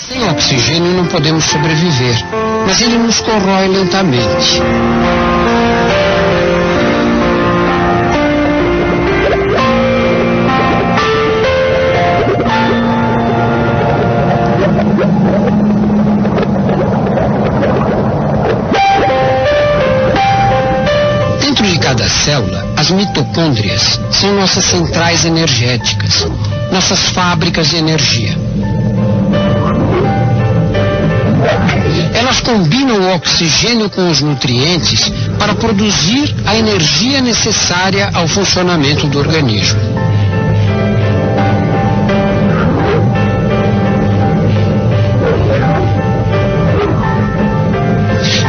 Sem oxigênio não podemos sobreviver, mas ele nos corrói lentamente. Dentro de cada célula, as mitocôndrias são nossas centrais energéticas, nossas fábricas de energia. Elas combinam o oxigênio com os nutrientes para produzir a energia necessária ao funcionamento do organismo.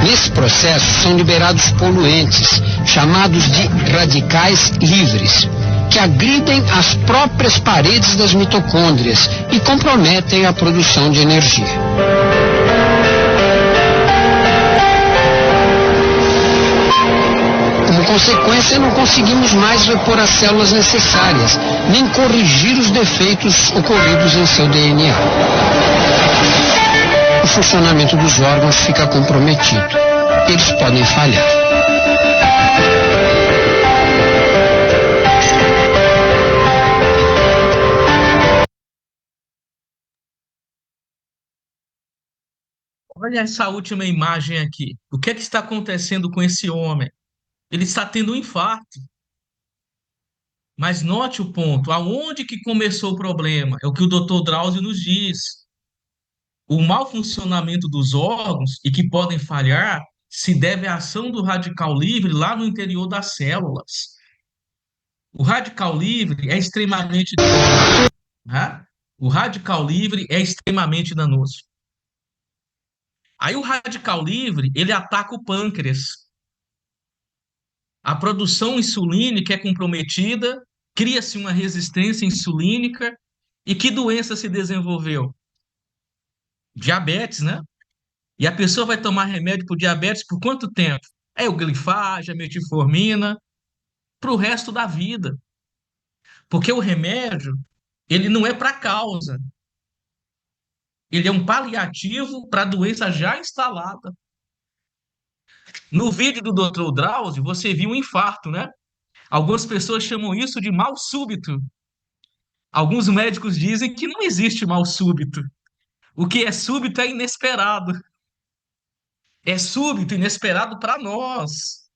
Nesse processo são liberados poluentes, chamados de radicais livres, que agridem as próprias paredes das mitocôndrias e comprometem a produção de energia. Como consequência, não conseguimos mais repor as células necessárias, nem corrigir os defeitos ocorridos em seu DNA. O funcionamento dos órgãos fica comprometido. Eles podem falhar. Olha essa última imagem aqui. O que é que está acontecendo com esse homem? Ele está tendo um infarto. Mas note o ponto. Aonde que começou o problema? É o que o Dr. Drauzio nos diz. O mau funcionamento dos órgãos e que podem falhar se deve à ação do radical livre lá no interior das células. O radical livre é extremamente danoso, né? O radical livre é extremamente danoso. Aí o radical livre, ele ataca o pâncreas. A produção insulínica é comprometida, cria-se uma resistência insulínica. E que doença se desenvolveu? Diabetes, né? E a pessoa vai tomar remédio para o diabetes por quanto tempo? É o glifage, a metformina, para o resto da vida. Porque o remédio, ele não é para a causa. Ele é um paliativo para a doença já instalada. No vídeo do Dr. Drauzio, você viu um infarto, né? Algumas pessoas chamam isso de mal súbito. Alguns médicos dizem que não existe mal súbito. O que é súbito é inesperado. É súbito, inesperado para nós.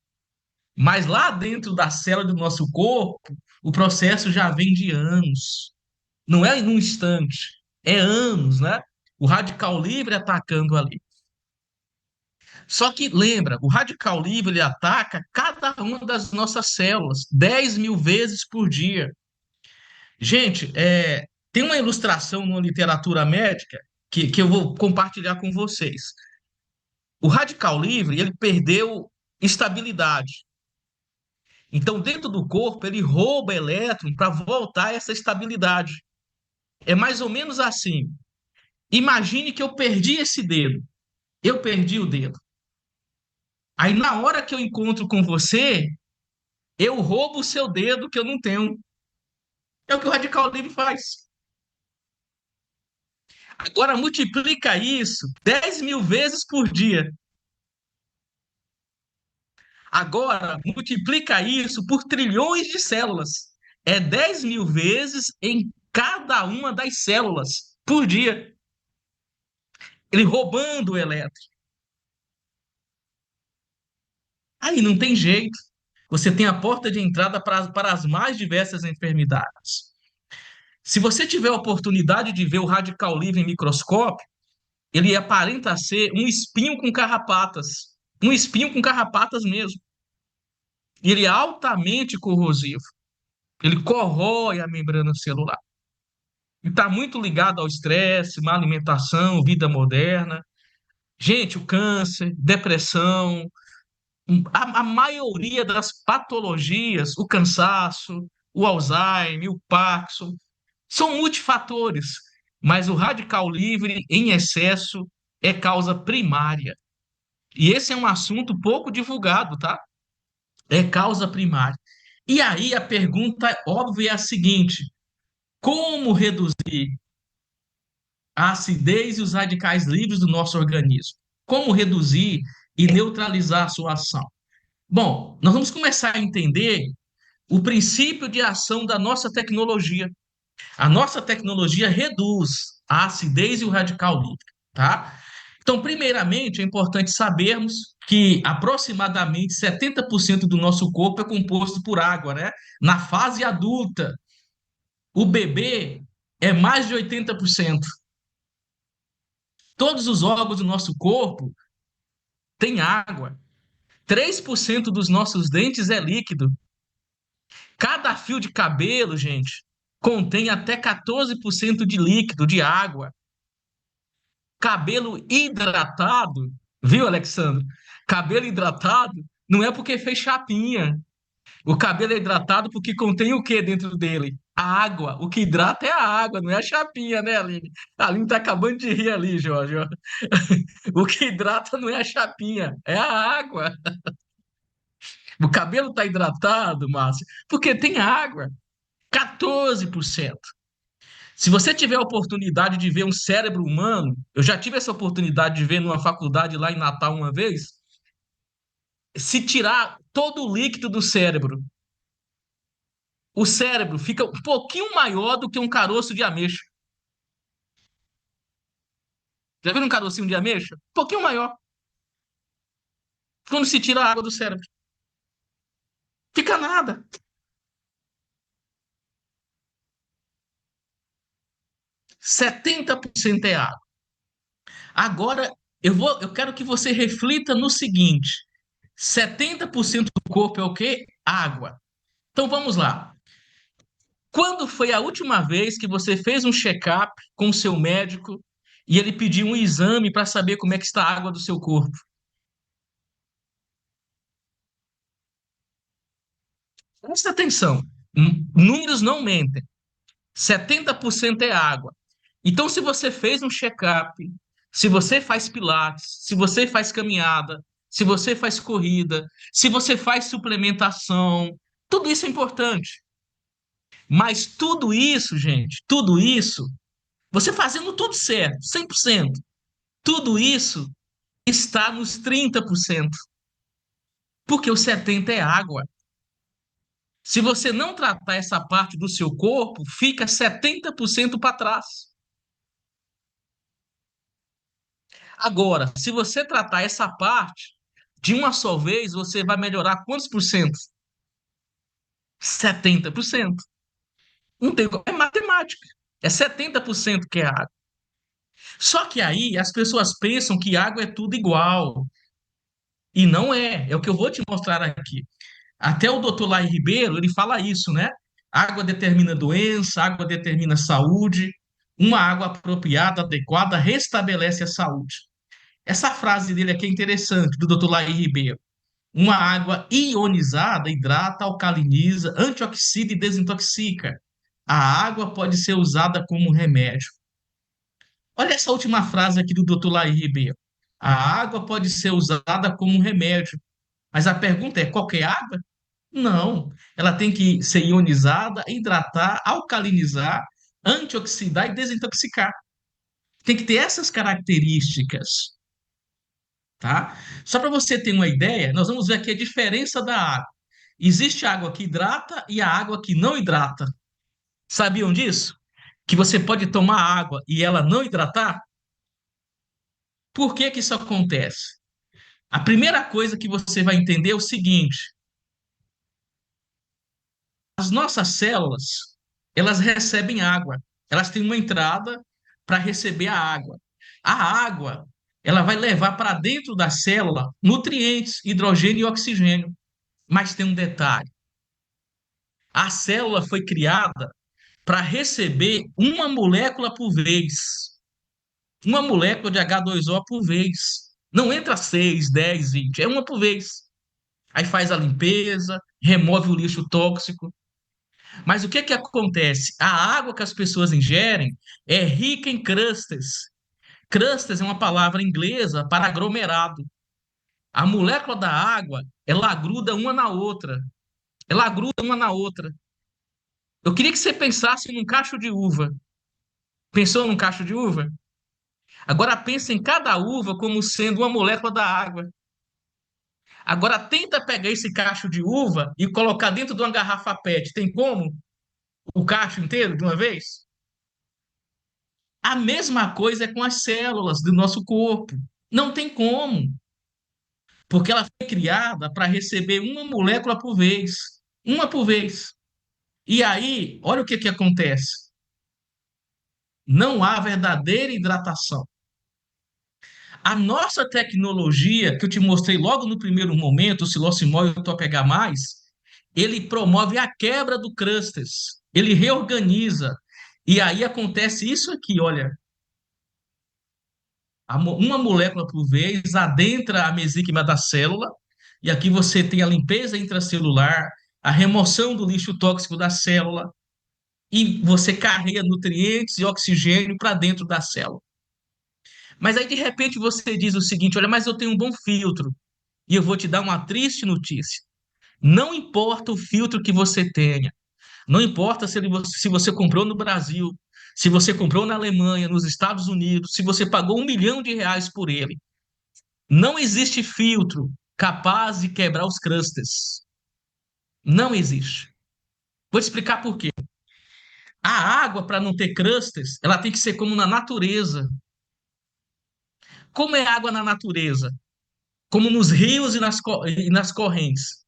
Mas lá dentro da célula do nosso corpo, o processo já vem de anos. Não é em um instante, é anos, né? O radical livre atacando ali. Só que lembra, o radical livre ele ataca cada uma das nossas células 10.000 vezes por dia. Gente, tem uma ilustração numa literatura médica que eu vou compartilhar com vocês. O radical livre ele perdeu estabilidade. Então, dentro do corpo, ele rouba elétron para voltar a essa estabilidade. É mais ou menos assim. Imagine que eu perdi esse dedo. Eu perdi o dedo. Aí, na hora que eu encontro com você, eu roubo o seu dedo que eu não tenho. É o que o radical livre faz. Agora, multiplica isso 10.000 vezes por dia. Agora, multiplica isso por trilhões de células. É 10.000 vezes em cada uma das células por dia. Ele roubando o elétron. Aí não tem jeito. Você tem a porta de entrada para as mais diversas enfermidades. Se você tiver a oportunidade de ver o radical livre em microscópio, ele aparenta ser um espinho com carrapatas. Um espinho com carrapatas mesmo. E ele é altamente corrosivo. Ele corrói a membrana celular. E está muito ligado ao estresse, má alimentação, vida moderna. Gente, o câncer, depressão, a maioria das patologias, o cansaço, o Alzheimer, o Parkinson, são multifatores, mas o radical livre em excesso é causa primária. E esse é um assunto pouco divulgado, tá? É causa primária. E aí a pergunta óbvia é a seguinte: como reduzir? a acidez e os radicais livres do nosso organismo. Como reduzir e neutralizar a sua ação? Bom, nós vamos começar a entender o princípio de ação da nossa tecnologia. A nossa tecnologia reduz a acidez e o radical livre, tá? Então, primeiramente, é importante sabermos que aproximadamente 70% do nosso corpo é composto por água, né? Na fase adulta, o bebê é mais de 80%. Todos os órgãos do nosso corpo têm água. 3% dos nossos dentes é líquido. Cada fio de cabelo, gente, contém até 14% de líquido, de água. Cabelo hidratado, viu, Alexandre? Cabelo hidratado não é porque fez chapinha. O cabelo é hidratado porque contém o que dentro dele? A água. O que hidrata é a água, não é a chapinha, né, Aline? A Aline tá acabando de rir ali, Jorge. O que hidrata não é a chapinha, é a água. O cabelo está hidratado, Márcio, porque tem água. 14%. Se você tiver a oportunidade de ver um cérebro humano, eu já tive essa oportunidade de ver numa faculdade lá em Natal uma vez, se tirar todo o líquido do cérebro, o cérebro fica um pouquinho maior do que um caroço de ameixa. Já viram um carocinho de ameixa? Um pouquinho maior. Quando se tira a água do cérebro. Fica nada. 70% é água. Agora, eu quero que você reflita no seguinte: 70% do corpo é o quê? Água. Então vamos lá. Quando foi a última vez que você fez um check-up com o seu médico e ele pediu um exame para saber como é que está a água do seu corpo? Presta atenção. Números não mentem. 70% é água. Então, se você fez um check-up, se você faz pilates, se você faz caminhada, se você faz corrida, se você faz suplementação, tudo isso é importante. Mas tudo isso, gente, tudo isso, você fazendo tudo certo, 100%, tudo isso está nos 30%, porque o 70% é água. Se você não tratar essa parte do seu corpo, fica 70% para trás. Agora, se você tratar essa parte de uma só vez, você vai melhorar quantos por cento? 70%. Não tem, é matemática. É 70% que é água. Só que aí as pessoas pensam que água é tudo igual. E não é. É o que eu vou te mostrar aqui. Até o doutor Lai Ribeiro, ele fala isso, né? Água determina doença, água determina saúde. Uma água apropriada, adequada, restabelece a saúde. Essa frase dele aqui é interessante, do doutor Lai Ribeiro. Uma água ionizada hidrata, alcaliniza, antioxida e desintoxica. A água pode ser usada como remédio. Olha essa última frase aqui do doutor Lai Ribeiro. A água pode ser usada como remédio. Mas a pergunta é: qualquer água? Não. Ela tem que ser ionizada, hidratar, alcalinizar, antioxidar e desintoxicar. Tem que ter essas características, tá? Só para você ter uma ideia, nós vamos ver aqui a diferença da água. Existe a água que hidrata e a água que não hidrata. Sabiam disso? Que você pode tomar água e ela não hidratar? Por que que isso acontece? A primeira coisa que você vai entender é o seguinte: as nossas células, elas recebem água. Elas têm uma entrada para receber a água. A água, ela vai levar para dentro da célula nutrientes, hidrogênio e oxigênio. Mas tem um detalhe: a célula foi criada para receber uma molécula por vez. Uma molécula de H2O por vez. Não entra 6, 10, 20, é uma por vez. Aí faz a limpeza, remove o lixo tóxico. Mas o que que acontece? A água que as pessoas ingerem é rica em crustes. Crustes é uma palavra inglesa para aglomerado. A molécula da água, ela gruda uma na outra. Ela gruda uma na outra. Eu queria que você pensasse num cacho de uva. Pensou num cacho de uva? Agora pensa em cada uva como sendo uma molécula da água. Agora tenta pegar esse cacho de uva e colocar dentro de uma garrafa PET. Tem como? O cacho inteiro de uma vez? A mesma coisa é com as células do nosso corpo. Não tem como, porque ela foi criada para receber uma molécula por vez, uma por vez. E aí, olha o que que acontece. Não há verdadeira hidratação. A nossa tecnologia, que eu te mostrei logo no primeiro momento, o Silocimol e o Topega Mais, ele promove a quebra do crustes, ele reorganiza. E aí acontece isso aqui, olha, uma molécula por vez adentra a mesíquima da célula, e aqui você tem a limpeza intracelular, a remoção do lixo tóxico da célula, e você carrega nutrientes e oxigênio para dentro da célula. Mas aí, de repente, você diz o seguinte: olha, mas eu tenho um bom filtro, e eu vou te dar uma triste notícia. Não importa o filtro que você tenha, não importa se você comprou no Brasil, se você comprou na Alemanha, nos Estados Unidos, se você pagou R$ 1 milhão por ele, não existe filtro capaz de quebrar os crustes. Não existe. Vou te explicar por quê. A água, para não ter crustes, ela tem que ser como na natureza. Como é água na natureza? Como nos rios e nas correntes.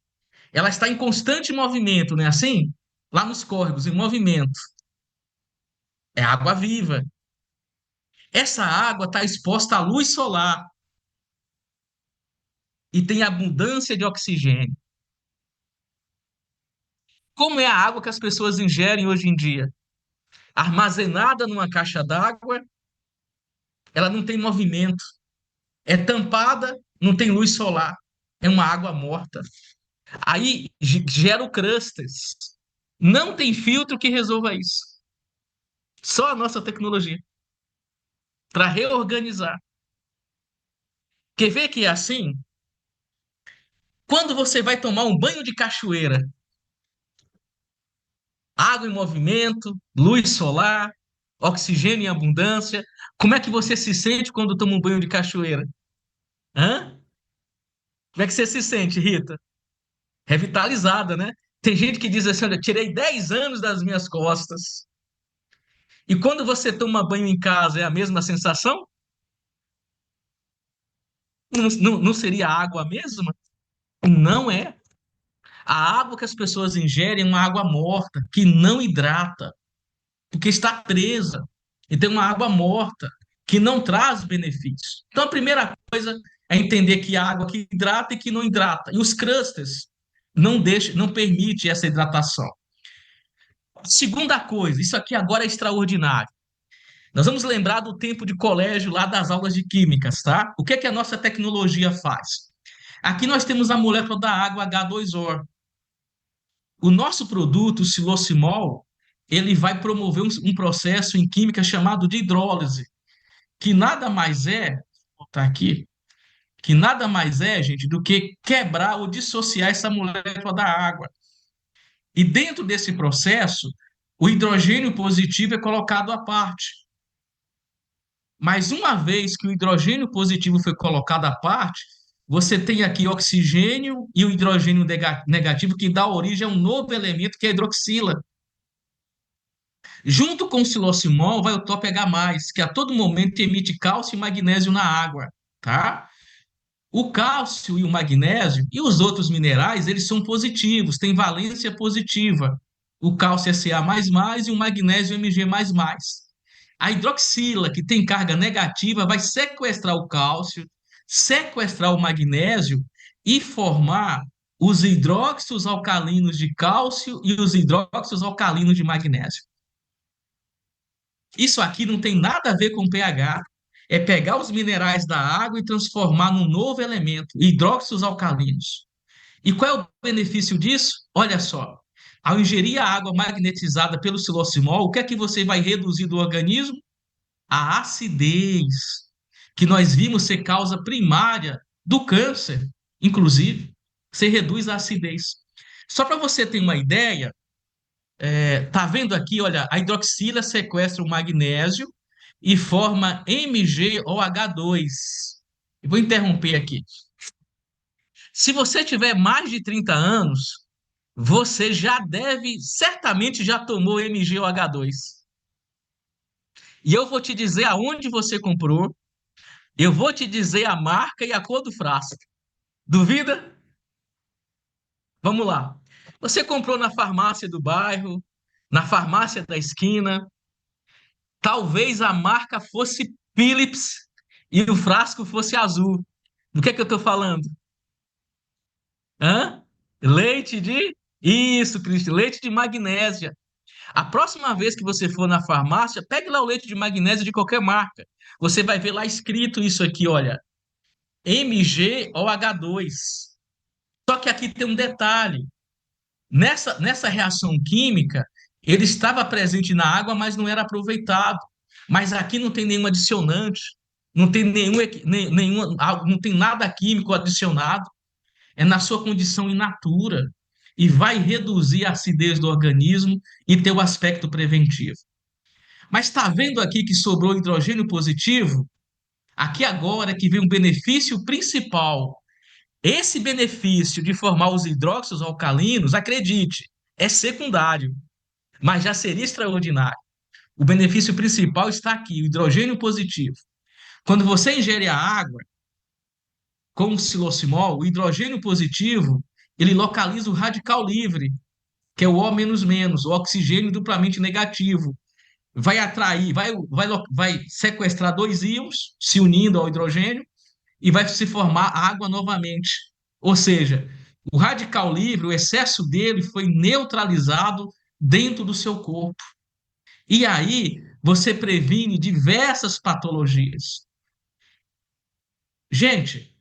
Ela está em constante movimento, não é assim? Lá nos córregos, em movimento. É água viva. Essa água está exposta à luz solar e tem abundância de oxigênio. Como é a água que as pessoas ingerem hoje em dia? Armazenada numa caixa d'água, ela não tem movimento. É tampada, não tem luz solar. É uma água morta. Aí gera o crustes. Não tem filtro que resolva isso. Só a nossa tecnologia para reorganizar. Quer ver que é assim? Quando você vai tomar um banho de cachoeira, água em movimento, luz solar, oxigênio em abundância, como é que você se sente quando toma um banho de cachoeira? Hã? Como é que você se sente, Rita? Revitalizada, né? Tem gente que diz assim: olha, tirei 10 anos das minhas costas. E quando você toma banho em casa, é a mesma sensação? Não seria a água a mesma? Não é. A água que as pessoas ingerem é uma água morta, que não hidrata, porque está presa. Então, é uma água morta, que não traz benefícios. Então, a primeira coisa é entender que a água que hidrata e que não hidrata. E os crustes não permite essa hidratação. Segunda coisa, isso aqui agora é extraordinário. Nós vamos lembrar do tempo de colégio lá das aulas de químicas, tá? O que é que a nossa tecnologia faz? Aqui nós temos a molécula da água H2O. O nosso produto, o silocimol, ele vai promover um processo em química chamado de hidrólise, que nada mais é, vou botar aqui, que nada mais é, gente, do que quebrar ou dissociar essa molécula da água. E dentro desse processo, o hidrogênio positivo é colocado à parte. Mas uma vez que o hidrogênio positivo foi colocado à parte, você tem aqui oxigênio e o hidrogênio negativo, que dá origem a um novo elemento, que é a hidroxila. Junto com o silocimol vai o Top-H+, que a todo momento emite cálcio e magnésio na água, tá? O cálcio e o magnésio e os outros minerais, eles são positivos, têm valência positiva. O cálcio é Ca++ e o magnésio Mg++. A hidroxila, que tem carga negativa, vai sequestrar o cálcio, sequestrar o magnésio e formar os hidróxidos alcalinos de cálcio e os hidróxidos alcalinos de magnésio. Isso aqui não tem nada a ver com pH. É pegar os minerais da água e transformar num novo elemento, hidróxidos alcalinos. E qual é o benefício disso? Olha só, ao ingerir a água magnetizada pelo silocimol, o que é que você vai reduzir do organismo? A acidez, que nós vimos ser causa primária do câncer, inclusive, você reduz a acidez. Só para você ter uma ideia, tá vendo aqui, olha, a hidroxila sequestra o magnésio e forma MgOH2. Eu vou interromper aqui. Se você tiver mais de 30 anos, você já deve, certamente já tomou MgOH2. E eu vou te dizer aonde você comprou, eu vou te dizer a marca e a cor do frasco. Duvida? Vamos lá. Você comprou na farmácia do bairro, na farmácia da esquina, talvez a marca fosse Philips e o frasco fosse azul. Do que é que eu estou falando? Hã? Leite de? Isso, Cristian, leite de magnésia. A próxima vez que você for na farmácia, pegue lá o leite de magnésia de qualquer marca. Você vai ver lá escrito isso aqui, olha, MgOH2. Só que aqui tem um detalhe. Nessa reação química, ele estava presente na água, mas não era aproveitado. Mas aqui não tem nenhum adicionante, não tem não tem nada químico adicionado. É na sua condição in natura e vai reduzir a acidez do organismo e ter o aspecto preventivo. Mas está vendo aqui que sobrou hidrogênio positivo? Aqui agora que vem um benefício principal. Esse benefício de formar os hidróxidos alcalinos, acredite, é secundário, mas já seria extraordinário. O benefício principal está aqui, o hidrogênio positivo. Quando você ingere a água com o silocimol, o hidrogênio positivo, ele localiza o radical livre, que é o O-, o oxigênio duplamente negativo. Vai atrair, vai sequestrar dois íons, se unindo ao hidrogênio, e vai se formar água novamente. Ou seja, o radical livre, o excesso dele foi neutralizado dentro do seu corpo. E aí você previne diversas patologias. Gente,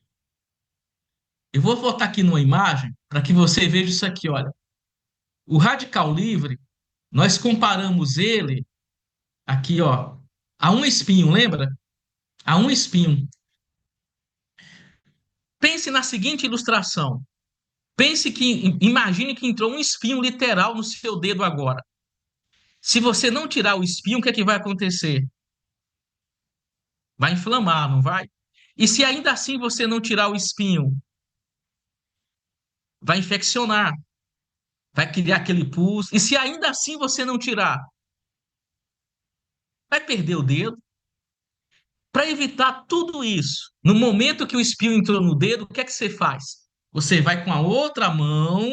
eu vou voltar aqui numa imagem para que você veja isso aqui, olha. O radical livre, nós comparamos ele aqui, ó, a um espinho, lembra? A um espinho. Pense na seguinte ilustração. Imagine que entrou um espinho literal no seu dedo agora. Se você não tirar o espinho, o que é que vai acontecer? Vai inflamar, não vai? E se ainda assim você não tirar o espinho, vai infeccionar, vai criar aquele pus. E se ainda assim você não tirar, vai perder o dedo. Para evitar tudo isso, no momento que o espinho entrou no dedo, o que é que você faz? Você vai com a outra mão,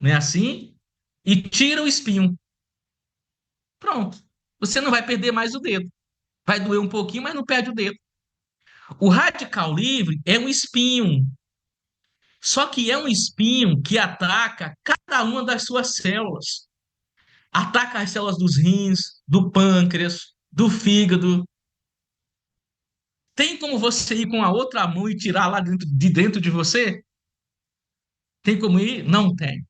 né, assim, e tira o espinho. Pronto. Você não vai perder mais o dedo. Vai doer um pouquinho, mas não perde o dedo. O radical livre é um espinho. Só que é um espinho que ataca cada uma das suas células. Ataca as células dos rins, do pâncreas, do fígado. Tem como você ir com a outra mão e tirar lá dentro de você? Tem como ir? Não tem.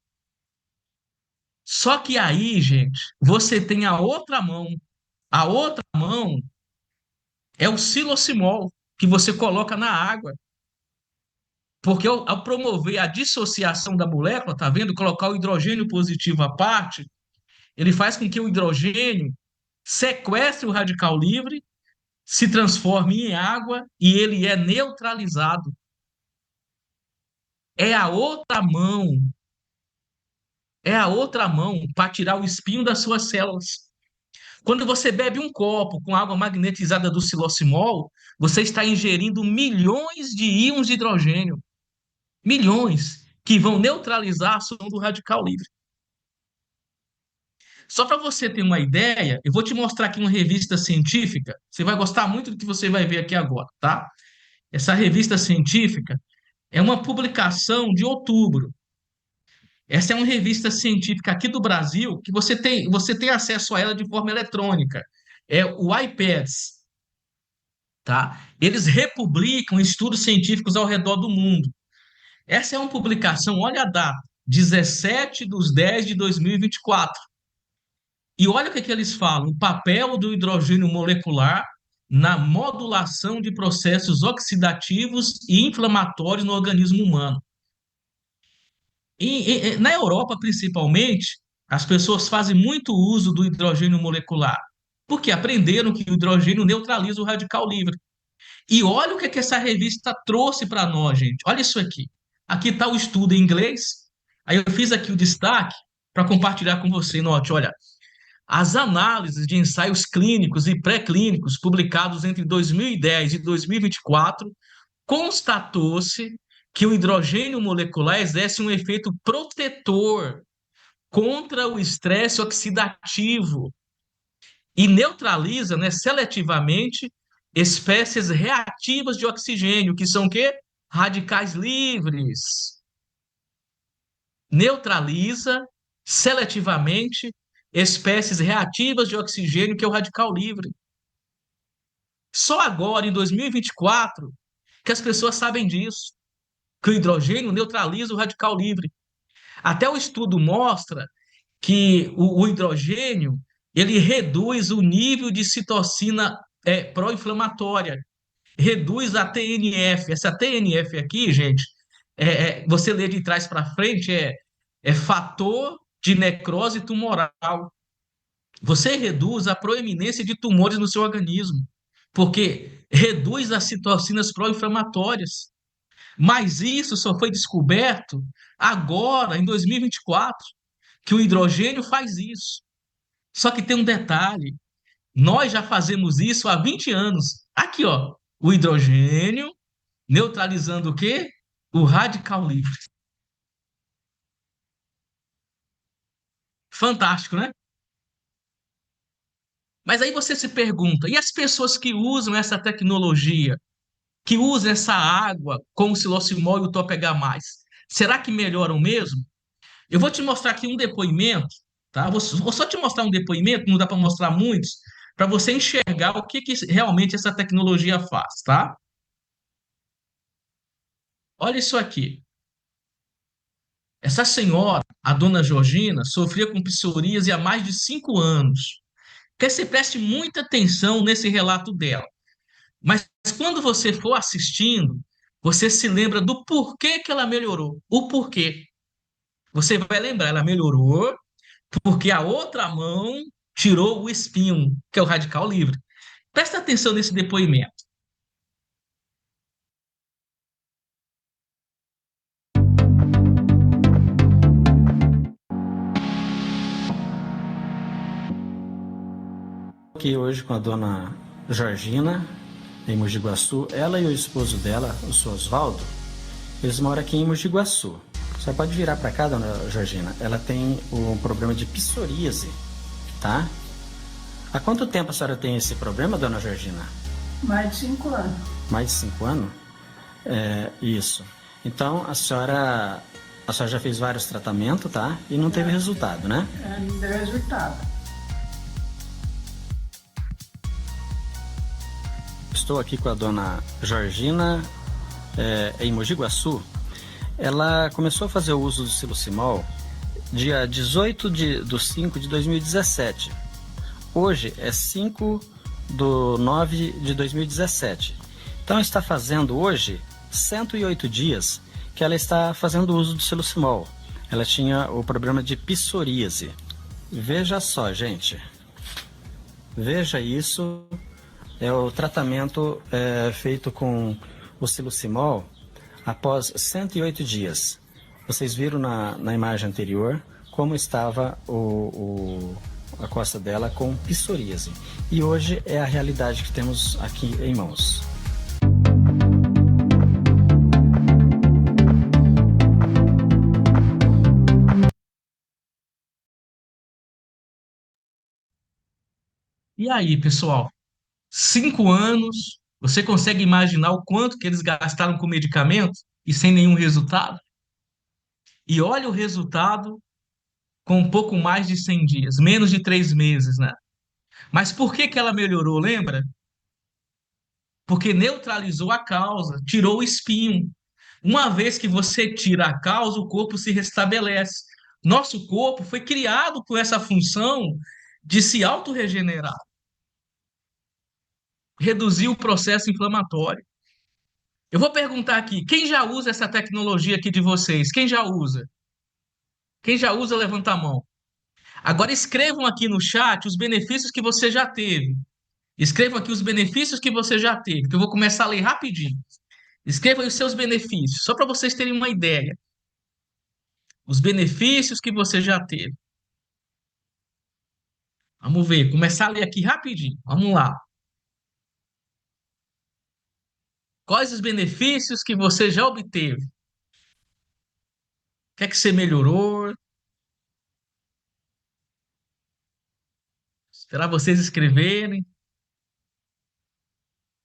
Só que aí, gente, você tem a outra mão. A outra mão é o silocimol que você coloca na água. Porque ao promover a dissociação da molécula, tá vendo? Colocar o hidrogênio positivo à parte, ele faz com que o hidrogênio sequestre o radical livre, se transforme em água e ele é neutralizado. É a outra mão, é a outra mão para tirar o espinho das suas células. Quando você bebe um copo com água magnetizada do silocimol, você está ingerindo milhões de íons de hidrogênio. Milhões que vão neutralizar a ação do radical livre. Só para você ter uma ideia, eu vou te mostrar aqui uma revista científica. Você vai gostar muito do que você vai ver aqui agora, tá? Essa revista científica é uma publicação de outubro. Essa é uma revista científica aqui do Brasil que você tem acesso a ela de forma eletrônica. É o iPads, tá? Eles republicam estudos científicos ao redor do mundo. Essa é uma publicação, olha a data, 17/10/2024. E olha o que eles falam: o papel do hidrogênio molecular na modulação de processos oxidativos e inflamatórios no organismo humano. Na Europa, principalmente, as pessoas fazem muito uso do hidrogênio molecular. Porque aprenderam que o hidrogênio neutraliza o radical livre. E olha o que essa revista trouxe para nós, gente. Olha isso aqui. Aqui está o estudo em inglês. Aí eu fiz aqui o destaque para compartilhar com você. Note, olha, as análises de ensaios clínicos e pré-clínicos publicados entre 2010 e 2024 constatou-se que o hidrogênio molecular exerce um efeito protetor contra o estresse oxidativo e neutraliza, né, seletivamente espécies reativas de oxigênio, que são o quê? Radicais livres. Neutraliza seletivamente espécies reativas de oxigênio, que é o radical livre. Só agora, em 2024, que as pessoas sabem disso, que o hidrogênio neutraliza o radical livre. Até o estudo mostra que o hidrogênio ele reduz o nível de citocina pró-inflamatória, reduz a TNF. Essa TNF aqui, gente, você lê de trás para frente, é fator de necrose tumoral. Você reduz a proeminência de tumores no seu organismo, porque reduz as citocinas pró-inflamatórias. Mas isso só foi descoberto agora, em 2024, que o hidrogênio faz isso. Só que tem um detalhe: nós já fazemos isso há 20 anos. Aqui, ó, o hidrogênio neutralizando o quê? O radical livre. Fantástico, né? Mas aí você se pergunta, e as pessoas que usam essa tecnologia, que usam essa água com o silocimol e o toph+, será que melhoram mesmo? Eu vou te mostrar aqui um depoimento, tá? Vou só te mostrar um depoimento, não dá para mostrar muitos, para você enxergar o que realmente essa tecnologia faz, tá? Olha isso aqui. Essa senhora, a dona Georgina, sofria com psoríase há mais de 5 anos. Quer você preste muita atenção nesse relato dela. Mas quando você for assistindo, você se lembra do porquê que ela melhorou. O porquê. Você vai lembrar, ela melhorou porque a outra mão tirou o espinho, que é o radical livre. Presta atenção nesse depoimento. Aqui hoje com a dona Georgina, em Mogi Guaçu. Ela e o esposo dela, o senhor Oswaldo, eles moram aqui em Mogi Guaçu. Você pode virar para cá, dona Georgina. Ela tem um problema de psoríase, tá? Há quanto tempo a senhora tem esse problema, dona Georgina? Mais de 5 anos. Mais de 5 anos? Isso. Então, a senhora já fez vários tratamentos, tá? E não teve resultado, né? Não deu resultado. Estou aqui com a dona Georgina, em Mogi Guaçu. Ela começou a fazer o uso do silocimol dia 18 de 5 de 2017. Hoje é 5/9 de 2017. Então está fazendo hoje 108 dias que ela está fazendo uso do silocimol. Ela tinha o problema de psoríase. Veja só, gente. Veja isso. É o tratamento feito com o silocimol após 108 dias. Vocês viram na imagem anterior como estava a costa dela com psoríase. E hoje é a realidade que temos aqui em mãos. E aí, pessoal? 5 anos, você consegue imaginar o quanto que eles gastaram com medicamento e sem nenhum resultado? E olha o resultado com um pouco mais de 100 dias, menos de 3 meses, né? Mas por que que ela melhorou, lembra? Porque neutralizou a causa, tirou o espinho. Uma vez que você tira a causa, o corpo se restabelece. Nosso corpo foi criado com essa função de se autorregenerar, reduzir o processo inflamatório. Eu vou perguntar aqui, quem já usa essa tecnologia aqui de vocês? Quem já usa? Quem já usa, levanta a mão. Agora escrevam aqui no chat os benefícios que você já teve. Escrevam aqui os benefícios que você já teve, que eu vou começar a ler rapidinho. Escrevam aí os seus benefícios, só para vocês terem uma ideia. Os benefícios que você já teve. Vamos ver, começar a ler aqui rapidinho. Vamos lá. Quais os benefícios que você já obteve? O que é que você melhorou? Esperar vocês escreverem.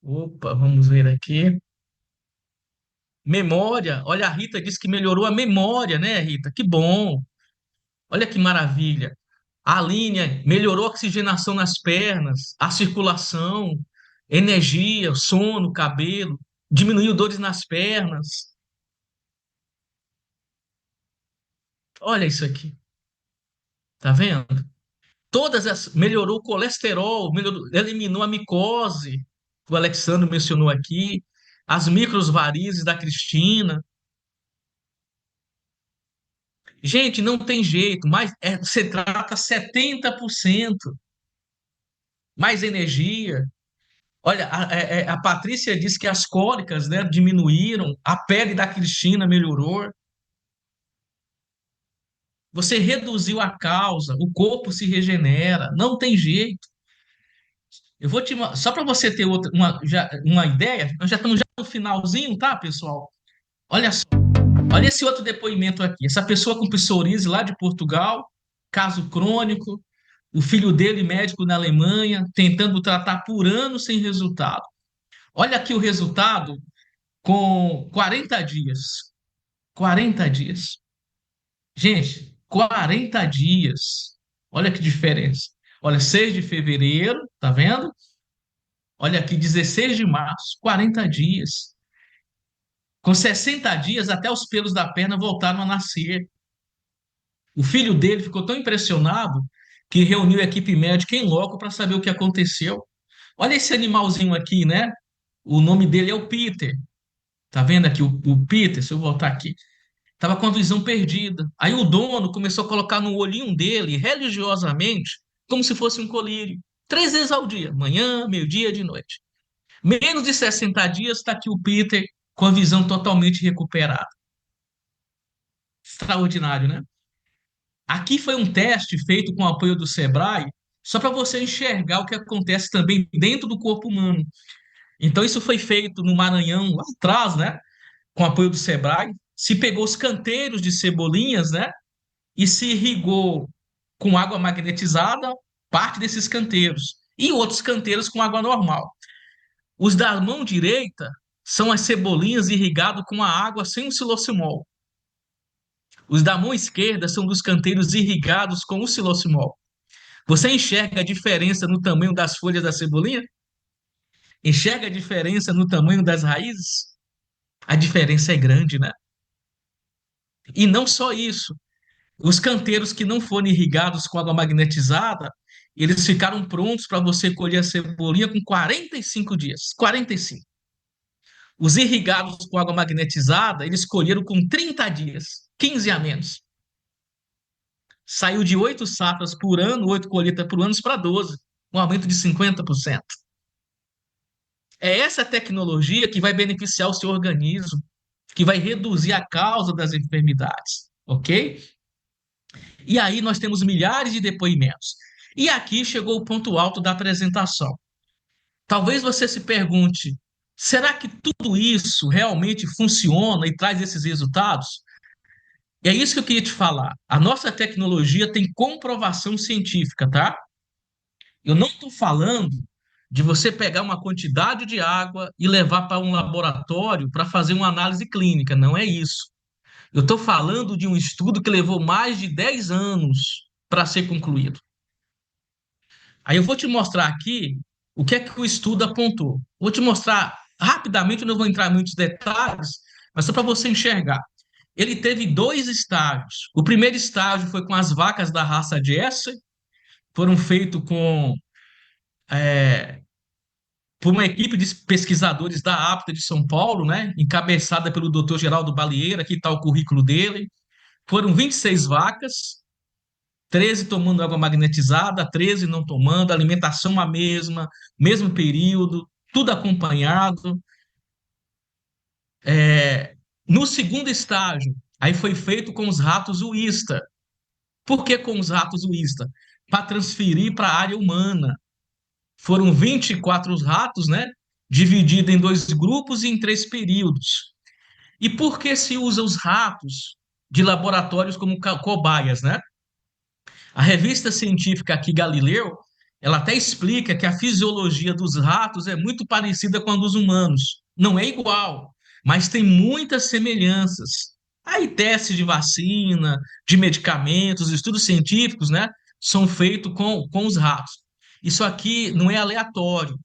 Opa, vamos ver aqui. Memória. Olha, a Rita disse que melhorou a memória, né, Rita? Que bom. Olha que maravilha. A Aline melhorou a oxigenação nas pernas, a circulação, energia, sono, cabelo, diminuiu dores nas pernas. Olha isso aqui. Tá vendo? Melhorou o colesterol, eliminou a micose, que o Alexandre mencionou aqui, as microvarizes da Cristina. Gente, não tem jeito, mas você trata 70% mais energia. Olha, a Patrícia disse que as cólicas, né, diminuíram, a pele da Cristina melhorou. Você reduziu a causa, o corpo se regenera, não tem jeito. Eu vou só para você ter uma ideia, nós já estamos já no finalzinho, tá, pessoal? Olha só, olha esse outro depoimento aqui. Essa pessoa com psoríase lá de Portugal, caso crônico, o filho dele médico na Alemanha, tentando tratar por anos sem resultado. Olha aqui o resultado com 40 dias. 40 dias. Gente, 40 dias. Olha que diferença. Olha, 6 de fevereiro, tá vendo? Olha aqui, 16 de março, 40 dias. Com 60 dias, até os pelos da perna voltaram a nascer. O filho dele ficou tão impressionado que reuniu a equipe médica em loco para saber o que aconteceu. Olha esse animalzinho aqui, né? O nome dele é o Peter. Tá vendo aqui o Peter? Se eu voltar aqui. Tava com a visão perdida. Aí o dono começou a colocar no olhinho dele, religiosamente, como se fosse um colírio. 3 vezes ao dia, manhã, meio-dia, de noite. Menos de 60 dias está aqui o Peter com a visão totalmente recuperada. Extraordinário, né? Aqui foi um teste feito com o apoio do Sebrae, só para você enxergar o que acontece também dentro do corpo humano. Então, isso foi feito no Maranhão, lá atrás, né? Com o apoio do Sebrae. Se pegou os canteiros de Cebolinhas, né? E se irrigou com água magnetizada parte desses canteiros. E outros canteiros com água normal. Os da mão direita são as cebolinhas irrigadas com a água sem o silocimol. Os da mão esquerda são dos canteiros irrigados com o silocimol. Você enxerga a diferença no tamanho das folhas da cebolinha? Enxerga a diferença no tamanho das raízes? A diferença é grande, né? E não só isso. Os canteiros que não foram irrigados com água magnetizada, eles ficaram prontos para você colher a cebolinha com 45 dias. 45. Os irrigados com água magnetizada, eles colheram com 30 dias, 15 a menos. Saiu de 8 safras por ano, 8 colheitas por ano, para 12, um aumento de 50%. É essa tecnologia que vai beneficiar o seu organismo, que vai reduzir a causa das enfermidades, ok? E aí nós temos milhares de depoimentos. E aqui chegou o ponto alto da apresentação. Talvez você se pergunte, será que tudo isso realmente funciona e traz esses resultados? E é isso que eu queria te falar. A nossa tecnologia tem comprovação científica, tá? Eu não estou falando de você pegar uma quantidade de água e levar para um laboratório para fazer uma análise clínica. Não é isso. Eu estou falando de um estudo que levou mais de 10 anos para ser concluído. Aí eu vou te mostrar aqui o que é que o estudo apontou. Vou te mostrar rapidamente, eu não vou entrar em muitos detalhes, mas só para você enxergar. Ele teve 2 estágios. O primeiro estágio foi com as vacas da raça Jersey, foram feitos por uma equipe de pesquisadores da APTA de São Paulo, né, encabeçada pelo Dr. Geraldo Balieira, aqui está o currículo dele. Foram 26 vacas, 13 tomando água magnetizada, 13 não tomando, alimentação a mesma, mesmo período, tudo acompanhado. No segundo estágio, aí foi feito com os ratos Wista. Por que com os ratos Wista? Para transferir para a área humana. Foram 24 ratos, né? Dividido em 2 grupos e em 3 períodos. E por que se usa os ratos de laboratórios como cobaias, né? A revista científica aqui, Galileu, ela até explica que a fisiologia dos ratos é muito parecida com a dos humanos. Não é igual, mas tem muitas semelhanças. Aí testes de vacina, de medicamentos, estudos científicos, né, são feitos com os ratos. Isso aqui não é aleatório.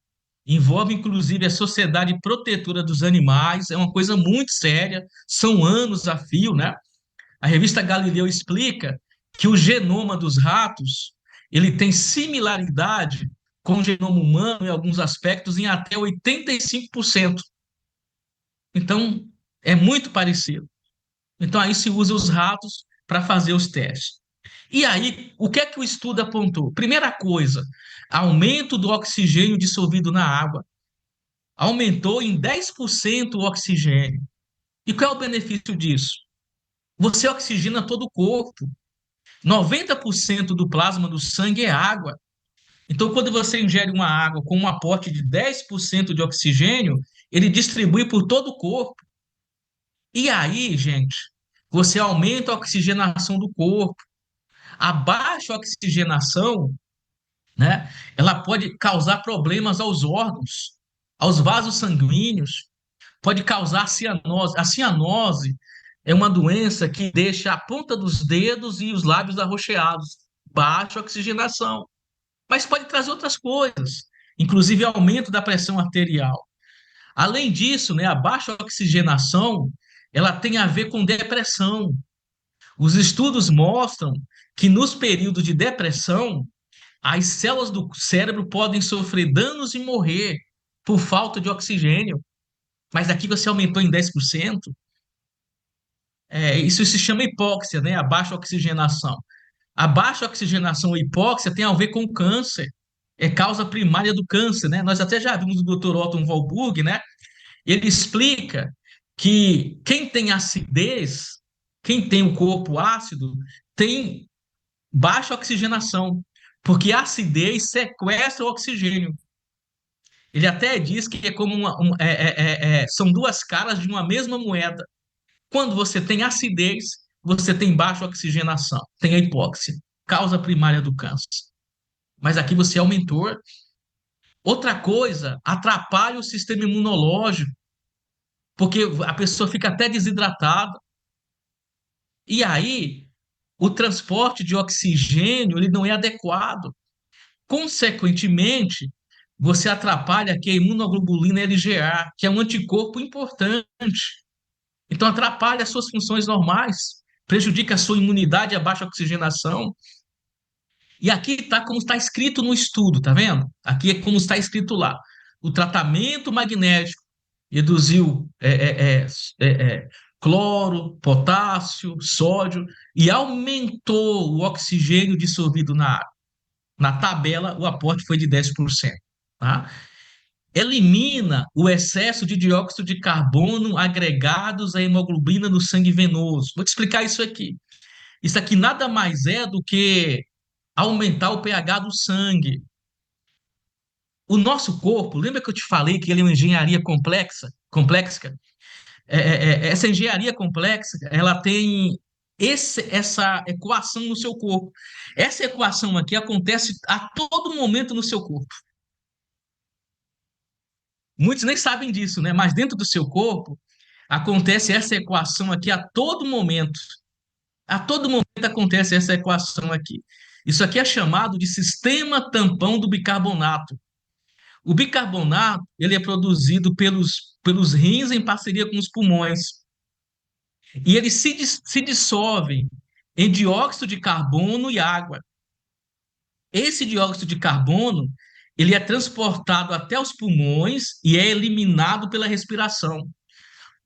Envolve, inclusive, a Sociedade Protetora dos Animais, é uma coisa muito séria, são anos a fio, né? A revista Galileu explica que o genoma dos ratos ele tem similaridade com o genoma humano em alguns aspectos em até 85%. Então, é muito parecido. Então, aí se usa os ratos para fazer os testes. E aí, o que é que o estudo apontou? Primeira coisa, aumento do oxigênio dissolvido na água. Aumentou em 10% o oxigênio. E qual é o benefício disso? Você oxigena todo o corpo. 90% do plasma do sangue é água. Então, quando você ingere uma água com um aporte de 10% de oxigênio, ele distribui por todo o corpo. E aí, gente, você aumenta a oxigenação do corpo. A baixa oxigenação, né, ela pode causar problemas aos órgãos, aos vasos sanguíneos, pode causar cianose. A cianose é uma doença que deixa a ponta dos dedos e os lábios arroxeados, baixa oxigenação. Mas pode trazer outras coisas, inclusive aumento da pressão arterial. Além disso, né, a baixa oxigenação, ela tem a ver com depressão. Os estudos mostram que nos períodos de depressão, as células do cérebro podem sofrer danos e morrer por falta de oxigênio. Mas aqui você aumentou em 10%. Isso se chama hipóxia, né? A baixa oxigenação. A baixa oxigenação ou hipóxia tem a ver com câncer. É causa primária do câncer, né? Nós até já vimos o Dr. Otto Warburg, né? Ele explica que quem tem acidez, quem tem o corpo ácido, tem baixa oxigenação, porque a acidez sequestra o oxigênio. Ele até diz que é como são duas caras de uma mesma moeda. Quando você tem acidez, você tem baixa oxigenação, tem a hipóxia, causa primária do câncer. Mas aqui você aumentou. Outra coisa, atrapalha o sistema imunológico, porque a pessoa fica até desidratada. E aí, o transporte de oxigênio ele não é adequado. Consequentemente, você atrapalha aqui a imunoglobulina LGA, que é um anticorpo importante. Então, atrapalha as suas funções normais, prejudica a sua imunidade e a baixa oxigenação. E aqui está como está escrito no estudo, tá vendo? Aqui é como está escrito lá. O tratamento magnético reduziu cloro, potássio, sódio e aumentou o oxigênio dissolvido na água. Na tabela, o aporte foi de 10%. Tá? Elimina o excesso de dióxido de carbono agregados à hemoglobina no sangue venoso. Vou te explicar isso aqui. Isso aqui nada mais é do que aumentar o pH do sangue. O nosso corpo, lembra que eu te falei que ele é uma engenharia complexa? Essa engenharia complexa, ela tem essa equação no seu corpo. Essa equação aqui acontece a todo momento no seu corpo. Muitos nem sabem disso, né? Mas dentro do seu corpo acontece essa equação aqui a todo momento. A todo momento acontece essa equação aqui. Isso aqui é chamado de sistema tampão do bicarbonato. O bicarbonato ele é produzido pelos rins em parceria com os pulmões. E eles se dissolvem em dióxido de carbono e água. Esse dióxido de carbono ele é transportado até os pulmões e é eliminado pela respiração.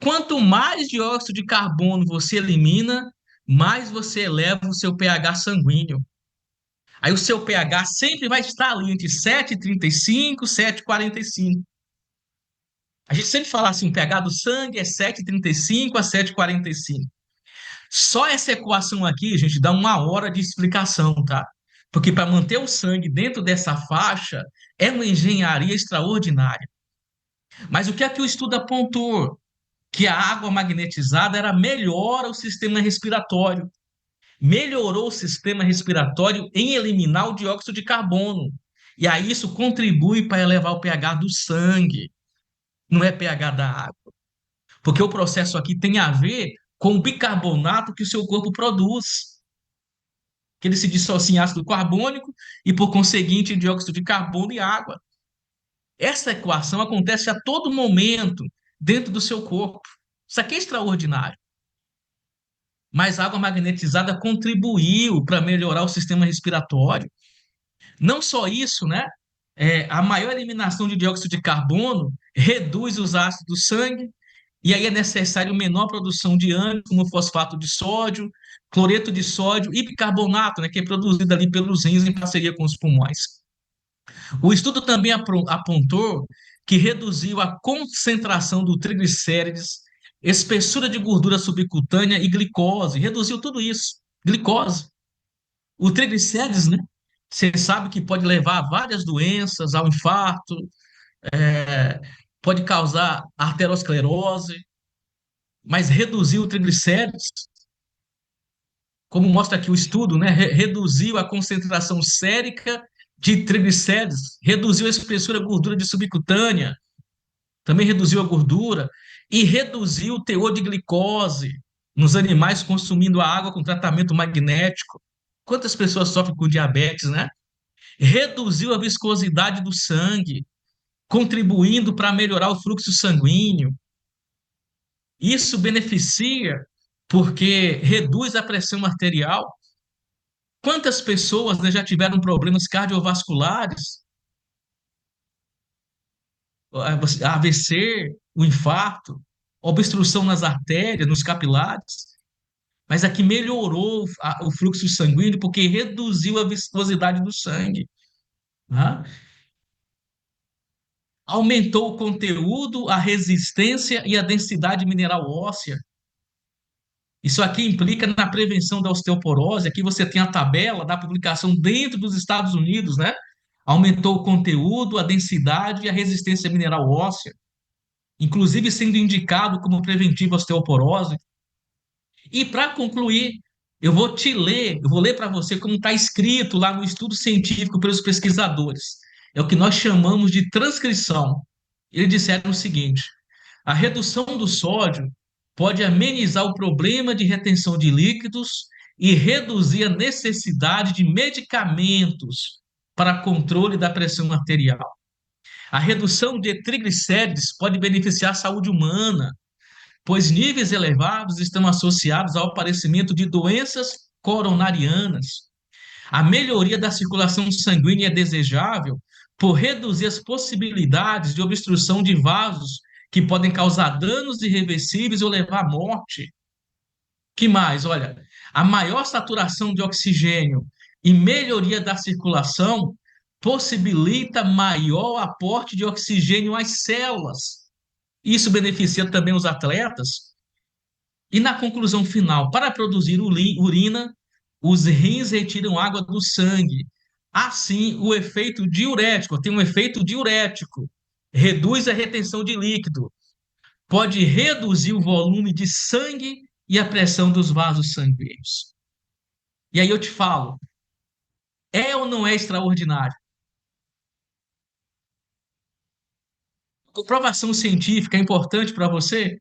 Quanto mais dióxido de carbono você elimina, mais você eleva o seu pH sanguíneo. Aí o seu pH sempre vai estar ali entre 7,35 e 7,45. A gente sempre fala assim, o pH do sangue é 7,35 a 7,45. Só essa equação aqui, gente, dá uma hora de explicação, tá? Porque para manter o sangue dentro dessa faixa é uma engenharia extraordinária. Mas o que é que o estudo apontou? Que a água magnetizada era melhora o sistema respiratório. Melhorou o sistema respiratório em eliminar o dióxido de carbono. E aí isso contribui para elevar o pH do sangue, não é pH da água. Porque o processo aqui tem a ver com o bicarbonato que o seu corpo produz, que ele se dissocia em ácido carbônico e, por conseguinte, em dióxido de carbono e água. Essa equação acontece a todo momento dentro do seu corpo. Isso aqui é extraordinário. Mas a água magnetizada contribuiu para melhorar o sistema respiratório. Não só isso, né? A maior eliminação de dióxido de carbono reduz os ácidos do sangue, e aí é necessário menor produção de ânions, como fosfato de sódio, cloreto de sódio e bicarbonato, né, que é produzido ali pelos rins em parceria com os pulmões. O estudo também apontou que reduziu a concentração do triglicérides, espessura de gordura subcutânea e glicose, reduziu tudo isso, glicose. O triglicérides, né, você sabe que pode levar a várias doenças, ao infarto, pode causar arteriosclerose, mas reduziu o triglicérides, como mostra aqui o estudo, né, reduziu a concentração sérica de triglicérides, reduziu a espessura da gordura de subcutânea, também reduziu a gordura e reduziu o teor de glicose nos animais consumindo a água com tratamento magnético. Quantas pessoas sofrem com diabetes, né? Reduziu a viscosidade do sangue, contribuindo para melhorar o fluxo sanguíneo. Isso beneficia porque reduz a pressão arterial. Quantas pessoas, né, já tiveram problemas cardiovasculares, AVC, o infarto, obstrução nas artérias, nos capilares, mas aqui melhorou o fluxo sanguíneo porque reduziu a viscosidade do sangue, né? Aumentou o conteúdo, a resistência e a densidade mineral óssea. Isso aqui implica na prevenção da osteoporose. Aqui você tem a tabela da publicação dentro dos Estados Unidos, né? Aumentou o conteúdo, a densidade e a resistência mineral óssea, inclusive sendo indicado como preventivo à osteoporose. E para concluir, eu vou ler para você como está escrito lá no estudo científico pelos pesquisadores. É o que nós chamamos de transcrição. Eles disseram o seguinte: a redução do sódio pode amenizar o problema de retenção de líquidos e reduzir a necessidade de medicamentos para controle da pressão arterial. A redução de triglicérides pode beneficiar a saúde humana, pois níveis elevados estão associados ao aparecimento de doenças coronarianas. A melhoria da circulação sanguínea é desejável por reduzir as possibilidades de obstrução de vasos que podem causar danos irreversíveis ou levar à morte. Que mais? Olha, a maior saturação de oxigênio e melhoria da circulação possibilita maior aporte de oxigênio às células. Isso beneficia também os atletas. E na conclusão final, para produzir urina, os rins retiram água do sangue. Assim, o efeito diurético, tem um efeito diurético, reduz a retenção de líquido, pode reduzir o volume de sangue e a pressão dos vasos sanguíneos. E aí eu te falo, é ou não é extraordinário? A comprovação científica é importante para você?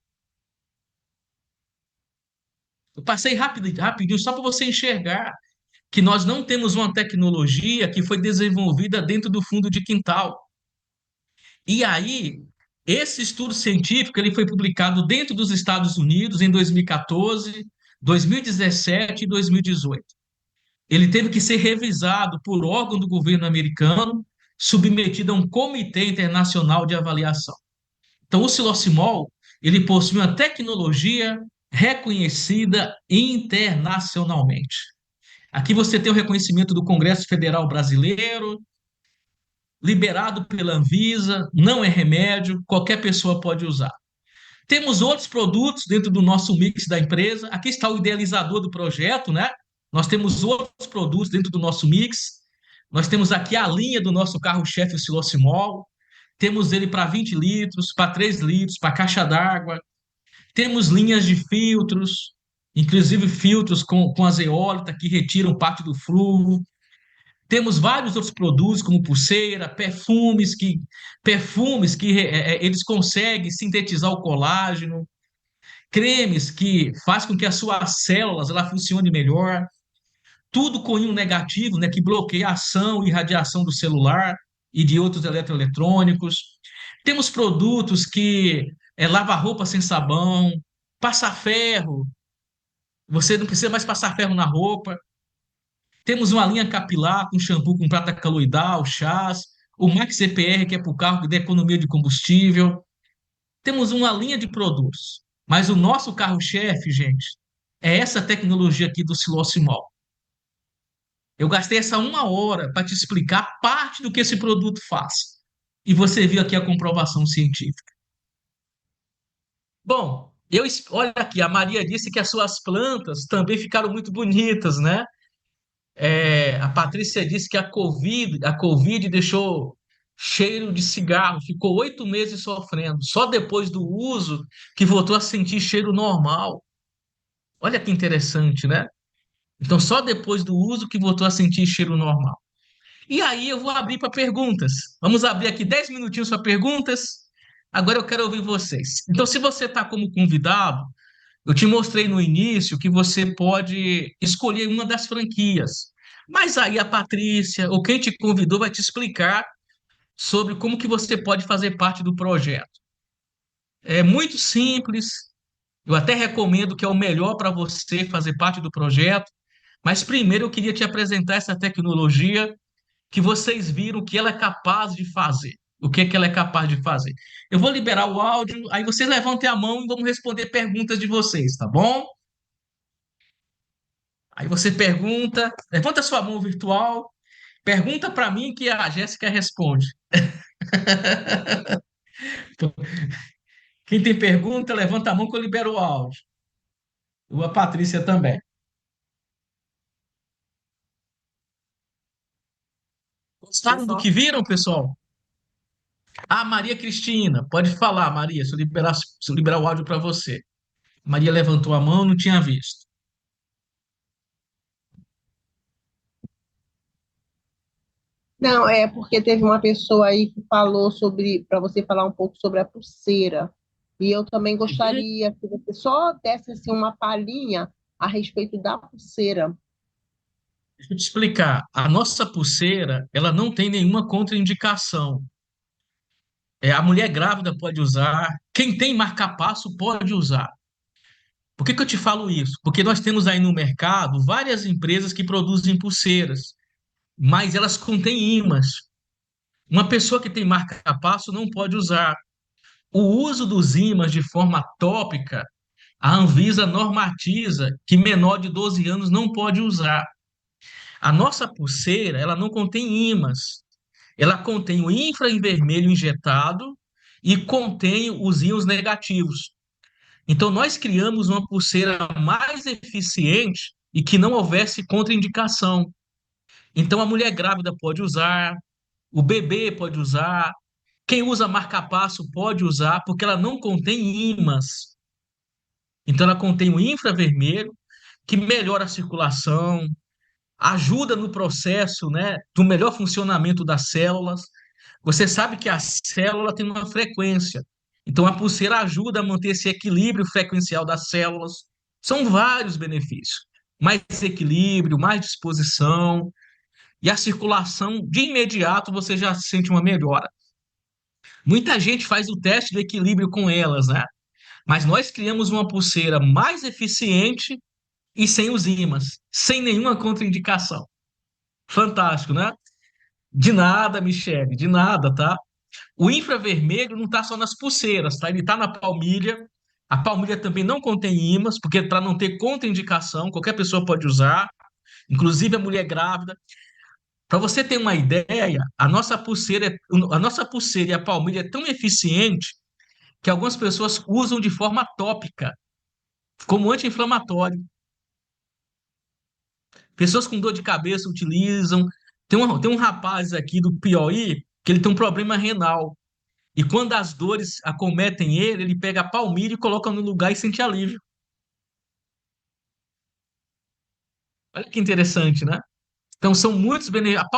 Eu passei rapidinho só para você enxergar que nós não temos uma tecnologia que foi desenvolvida dentro do fundo de quintal. E aí, esse estudo científico ele foi publicado dentro dos Estados Unidos em 2014, 2017 e 2018. Ele teve que ser revisado por órgão do governo americano, submetido a um comitê internacional de avaliação. Então, o silocimol, ele possui uma tecnologia reconhecida internacionalmente. Aqui você tem o reconhecimento do Congresso Federal Brasileiro, liberado pela Anvisa, não é remédio, qualquer pessoa pode usar. Temos outros produtos dentro do nosso mix da empresa. Aqui está o idealizador do projeto, né? Nós temos outros produtos dentro do nosso mix. Nós temos aqui a linha do nosso carro-chefe, o Silocimol. Temos ele para 20 litros, para 3 litros, para caixa d'água. Temos linhas de filtros, inclusive filtros com a zeólita, que retiram parte do flúor. Temos vários outros produtos, como pulseira, perfumes que eles conseguem sintetizar o colágeno, cremes que faz com que as suas células ela funcione melhor, tudo com íon negativo, né, que bloqueia a ação e radiação do celular e de outros eletroeletrônicos. Temos produtos que lava roupa sem sabão, passa ferro, você não precisa mais passar ferro na roupa. Temos uma linha capilar com shampoo com prata caloidal, chás, o Max EPR, que é para o carro que dá economia de combustível. Temos uma linha de produtos. Mas o nosso carro-chefe, gente, é essa tecnologia aqui do Silocimol. Eu gastei essa 1 hora para te explicar parte do que esse produto faz. E você viu aqui a comprovação científica. Bom, olha aqui, a Maria disse que as suas plantas também ficaram muito bonitas, né? A Patrícia disse que a Covid deixou cheiro de cigarro, ficou 8 meses sofrendo. Só depois do uso que voltou a sentir cheiro normal. Olha que interessante, né? Então, só depois do uso que voltou a sentir cheiro normal. E aí eu vou abrir para perguntas. Vamos abrir aqui 10 minutinhos para perguntas. Agora eu quero ouvir vocês. Então, se você está como convidado, eu te mostrei no início que você pode escolher uma das franquias. Mas aí a Patrícia, ou quem te convidou, vai te explicar sobre como que você pode fazer parte do projeto. É muito simples. Eu até recomendo que é o melhor para você fazer parte do projeto. Mas primeiro eu queria te apresentar essa tecnologia que vocês viram o que ela é capaz de fazer. O que é que ela é capaz de fazer? Eu vou liberar o áudio, aí vocês levantem a mão e vamos responder perguntas de vocês, tá bom? Aí você pergunta, levanta sua mão virtual, pergunta para mim que a Jéssica responde. Então, quem tem pergunta, levanta a mão que eu libero o áudio. Ou a Patrícia também. Gostaram do que viram, pessoal? Ah, Maria Cristina, pode falar, Maria, se eu liberar o áudio para você. Maria levantou a mão, não tinha visto. Não, é porque teve uma pessoa aí que falou sobre, para você falar um pouco sobre a pulseira. E eu também Uhum. gostaria que você só desse assim, uma palhinha a respeito da pulseira. Deixa eu te explicar. A nossa pulseira, ela não tem nenhuma contraindicação. A mulher grávida pode usar, quem tem marca-passo pode usar. Por que que eu te falo isso? Porque nós temos aí no mercado várias empresas que produzem pulseiras, mas elas contêm ímãs. Uma pessoa que tem marca-passo não pode usar. O uso dos ímãs de forma tópica, a Anvisa normatiza que menor de 12 anos não pode usar. A nossa pulseira, ela não contém ímãs. Ela contém o infravermelho injetado e contém os íons negativos. Então, nós criamos uma pulseira mais eficiente e que não houvesse contraindicação. Então, a mulher grávida pode usar, o bebê pode usar, quem usa marca-passo pode usar, porque ela não contém ímãs. Então, ela contém o infravermelho, que melhora a circulação, ajuda no processo, né, do melhor funcionamento das células. Você sabe que a célula tem uma frequência. Então, a pulseira ajuda a manter esse equilíbrio frequencial das células. São vários benefícios. Mais equilíbrio, mais disposição, e a circulação, de imediato, você já sente uma melhora. Muita gente faz o teste do equilíbrio com elas, né? Mas nós criamos uma pulseira mais eficiente e sem os ímãs, sem nenhuma contraindicação. Fantástico, né? De nada, Michele, de nada, tá? O infravermelho não está só nas pulseiras, tá? Ele está na palmilha. A palmilha também não contém ímãs, porque para não ter contraindicação, qualquer pessoa pode usar. inclusive a mulher grávida. Para você ter uma ideia, a nossa pulseira e a palmilha é tão eficiente que algumas pessoas usam de forma tópica, como anti-inflamatório. Pessoas com dor de cabeça utilizam. Tem um rapaz aqui do Piauí que ele tem um problema renal. E quando as dores acometem ele, ele pega a palmilha e coloca no lugar e sente alívio. Olha que interessante, né? Então são muitos benefícios.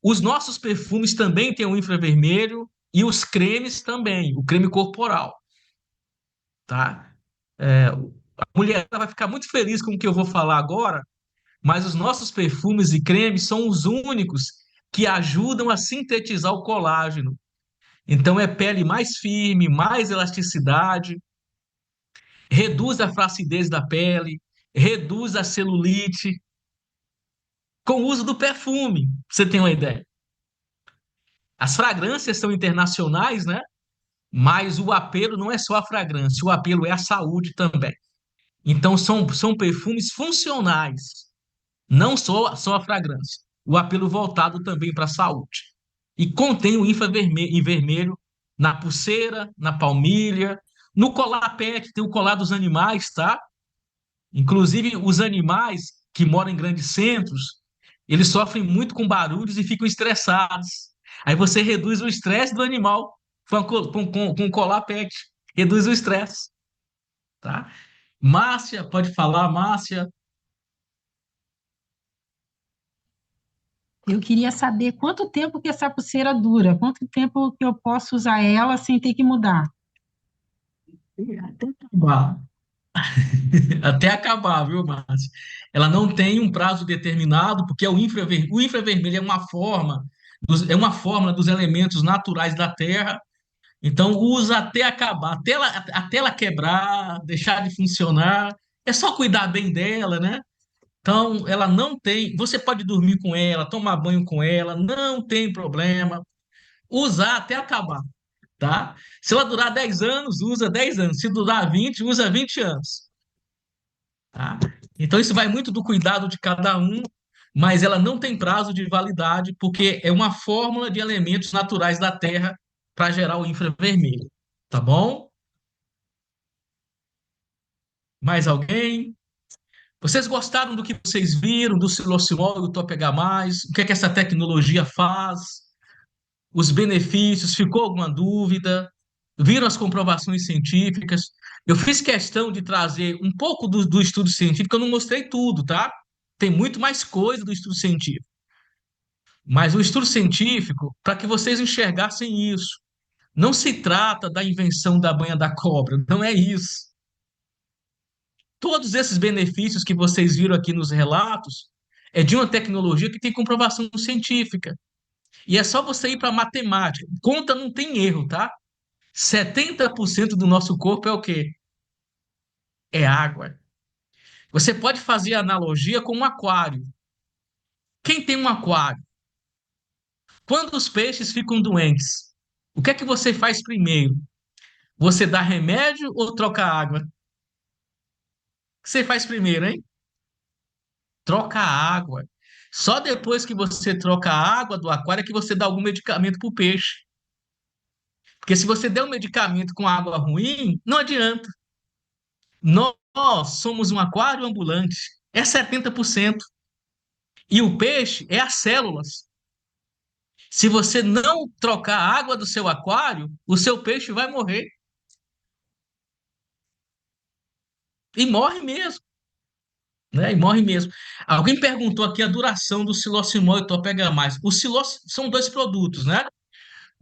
Os nossos perfumes também têm o infravermelho e os cremes também, o creme corporal, tá? A mulher vai ficar muito feliz com o que eu vou falar agora, mas os nossos perfumes e cremes são os únicos que ajudam a sintetizar o colágeno. Então é pele mais firme, mais elasticidade, reduz a flacidez da pele, reduz a celulite, com o uso do perfume, pra você tem uma ideia. As fragrâncias são internacionais, né? Mas o apelo não é só a fragrância, o apelo é a saúde também. Então são perfumes funcionais, não só a fragrância. O apelo voltado também para a saúde. E contém o infravermelho na pulseira, na palmilha, no colar pet, tem o colar dos animais, tá? Inclusive, os animais que moram em grandes centros, eles sofrem muito com barulhos e ficam estressados. Aí você reduz o estresse do animal com colar pet, reduz o estresse, tá? Márcia, pode falar, Márcia. Eu queria saber quanto tempo que essa pulseira dura, quanto tempo que eu posso usar ela sem ter que mudar. Até acabar. Até acabar, viu, Márcia? Ela não tem um prazo determinado, porque o infravermelho é uma fórmula dos elementos naturais da Terra. Então, usa até acabar, até ela quebrar, deixar de funcionar. É só cuidar bem dela, né? Então, ela não tem. Você pode dormir com ela, tomar banho com ela, não tem problema. Usar até acabar, tá? Se ela durar 10 anos, usa 10 anos. Se durar 20, usa 20 anos, tá? Então, isso vai muito do cuidado de cada um, mas ela não tem prazo de validade, porque é uma fórmula de elementos naturais da Terra para gerar o infravermelho, tá bom? Mais alguém? Vocês gostaram do que vocês viram, do Silocimol e do Top H+, o que é que essa tecnologia faz, os benefícios, ficou alguma dúvida? Viram as comprovações científicas? Eu fiz questão de trazer um pouco do estudo científico, eu não mostrei tudo, tá? Tem muito mais coisa do estudo científico. Mas o estudo científico, para que vocês enxergassem isso, não se trata da invenção da banha da cobra, não é isso. Todos esses benefícios que vocês viram aqui nos relatos é de uma tecnologia que tem comprovação científica. E é só você ir para a matemática. Conta não tem erro, tá? 70% do nosso corpo é o quê? É água. Você pode fazer analogia com um aquário. Quem tem um aquário? Quando os peixes ficam doentes, o que é que você faz primeiro? Você dá remédio ou troca água? O que você faz primeiro, hein? Troca a água. Só depois que você troca a água do aquário é que você dá algum medicamento para o peixe. Porque se você der um medicamento com água ruim, não adianta. Nós somos um aquário ambulante. É 70%. E o peixe é as células. Se você não trocar a água do seu aquário, o seu peixe vai morrer. E morre mesmo. Né? E morre mesmo. Alguém perguntou aqui a duração do Silocimol e Topega Mais. São dois produtos, né?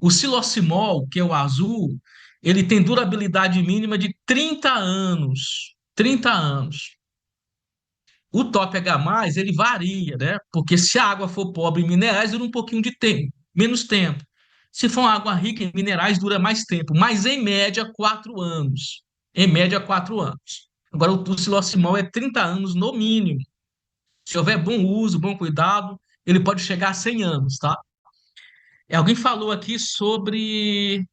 O Silocimol, que é o azul, ele tem durabilidade mínima de 30 anos. 30 anos. O Top H+, ele varia, né? Porque se a água for pobre em minerais, dura um pouquinho de tempo, menos tempo. Se for uma água rica em minerais, dura mais tempo, mas em média, 4 anos. Em média, 4 anos. Agora, o Silocimol é 30 anos no mínimo. Se houver bom uso, bom cuidado, ele pode chegar a 100 anos, tá? Alguém falou aqui sobre.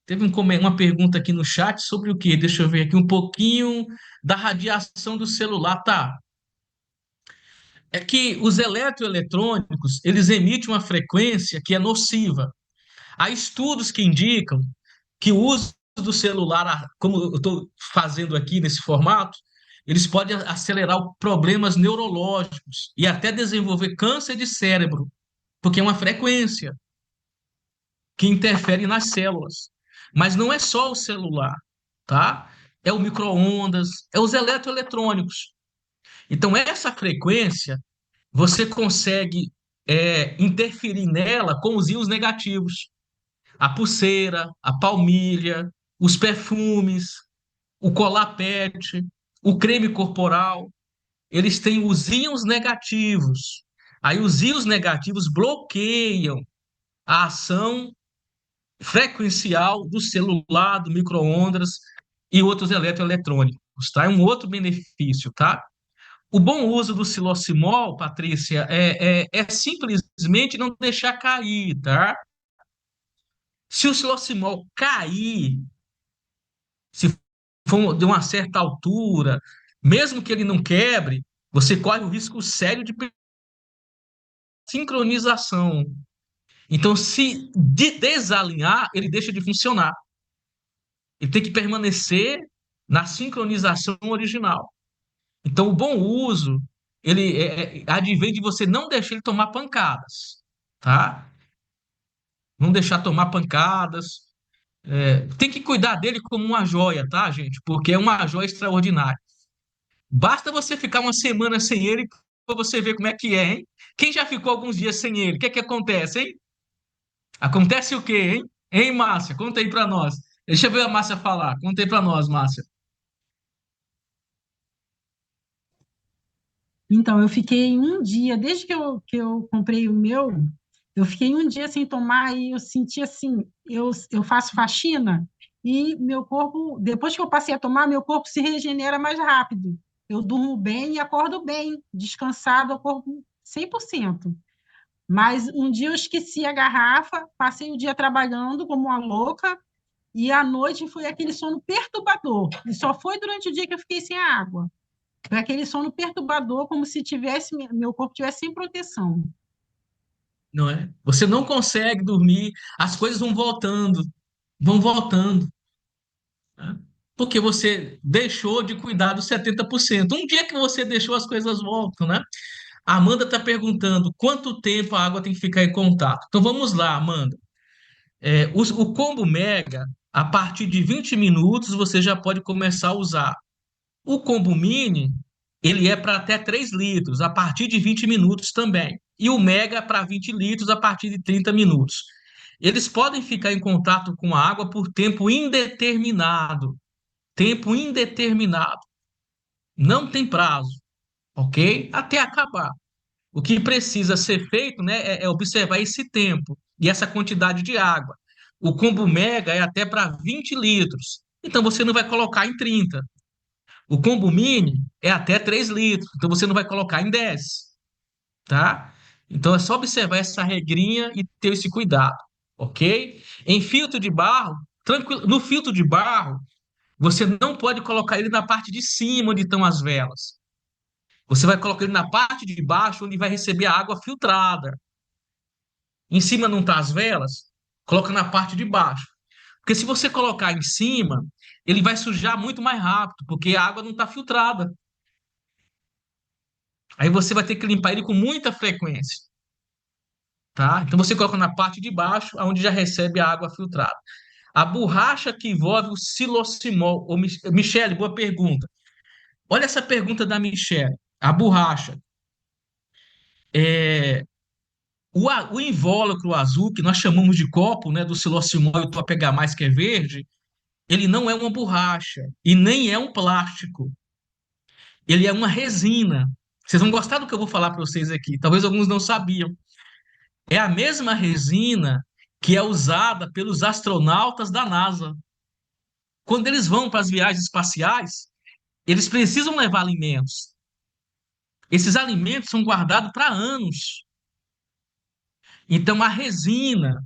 Teve uma pergunta aqui no chat sobre o quê? Deixa eu ver aqui um pouquinho da radiação do celular, tá? é que os eletroeletrônicos, eles emitem uma frequência que é nociva. Há estudos que indicam que o uso do celular, como eu estou fazendo aqui nesse formato, eles podem acelerar problemas neurológicos e até desenvolver câncer de cérebro, porque é uma frequência que interfere nas células. Mas não é só o celular, tá? É o micro-ondas, é os eletroeletrônicos. Então, essa frequência, você consegue interferir nela com os íons negativos. A pulseira, a palmilha, os perfumes, o colar pet, o creme corporal, eles têm os íons negativos. Aí os íons negativos bloqueiam a ação frequencial do celular, do micro-ondas e outros eletroeletrônicos, tá? É um outro benefício, tá? O bom uso do silocimol, Patrícia, é simplesmente não deixar cair, tá? Se o silocimol cair, se for de uma certa altura, mesmo que ele não quebre, você corre o risco sério de sincronização. Então, se desalinhar, ele deixa de funcionar. Ele tem que permanecer na sincronização original. Então, o bom uso, ele advém de você não deixar ele tomar pancadas, tá? Não deixar tomar pancadas. Tem que cuidar dele como uma joia, tá, gente? Porque é uma joia extraordinária. Basta você ficar uma semana sem ele para você ver como é que é, hein? Quem já ficou alguns dias sem ele? O que é que acontece, hein? Acontece o quê, hein? Hein, Márcia? Conta aí para nós. Deixa eu ver a Márcia falar. Conta aí para nós, Márcia. Então, eu fiquei um dia, desde que eu comprei o meu, eu fiquei um dia sem tomar e eu senti assim, eu faço faxina e meu corpo, depois que eu passei a tomar, meu corpo se regenera mais rápido. Eu durmo bem e acordo bem, descansado, eu corpo 100%. Mas um dia eu esqueci a garrafa, passei o dia trabalhando como uma louca e à noite foi aquele sono perturbador. E só foi durante o dia que eu fiquei sem água. Foi aquele sono perturbador, como se tivesse meu corpo tivesse sem proteção. Não é? Você não consegue dormir, as coisas vão voltando, vão voltando, né? Porque você deixou de cuidar dos 70%. Um dia que você deixou, as coisas voltam, né? A Amanda está perguntando quanto tempo a água tem que ficar em contato. Então vamos lá, Amanda. O combo mega, a partir de 20 minutos, você já pode começar a usar. O combo mini, ele é para até 3 litros, a partir de 20 minutos também. E o mega para 20 litros, a partir de 30 minutos. Eles podem ficar em contato com a água por tempo indeterminado. Tempo indeterminado. Não tem prazo, ok? Até acabar. O que precisa ser feito, né, é observar esse tempo e essa quantidade de água. O combo mega é até para 20 litros. Então você não vai colocar em 30. O combo mini é até 3 litros. Então você não vai colocar em 10. Tá? Então é só observar essa regrinha e ter esse cuidado, ok? Em filtro de barro, tranquilo. No filtro de barro, você não pode colocar ele na parte de cima onde estão as velas. Você vai colocar ele na parte de baixo, onde vai receber a água filtrada. Em cima não tá as velas, coloca na parte de baixo. Porque se você colocar em cima, ele vai sujar muito mais rápido, porque a água não está filtrada. Aí você vai ter que limpar ele com muita frequência, tá? Então você coloca na parte de baixo, onde já recebe a água filtrada. A borracha que envolve o silocimol. Michele, boa pergunta. Olha essa pergunta da Michele. A borracha. O invólucro azul, que nós chamamos de copo, né, do silocimol e o pegar mais que é verde, ele não é uma borracha e nem é um plástico. Ele é uma resina. Vocês vão gostar do que eu vou falar para vocês aqui. Talvez alguns não sabiam. É a mesma resina que é usada pelos astronautas da NASA. Quando eles vão para as viagens espaciais, eles precisam levar alimentos. Esses alimentos são guardados para anos. Então, a resina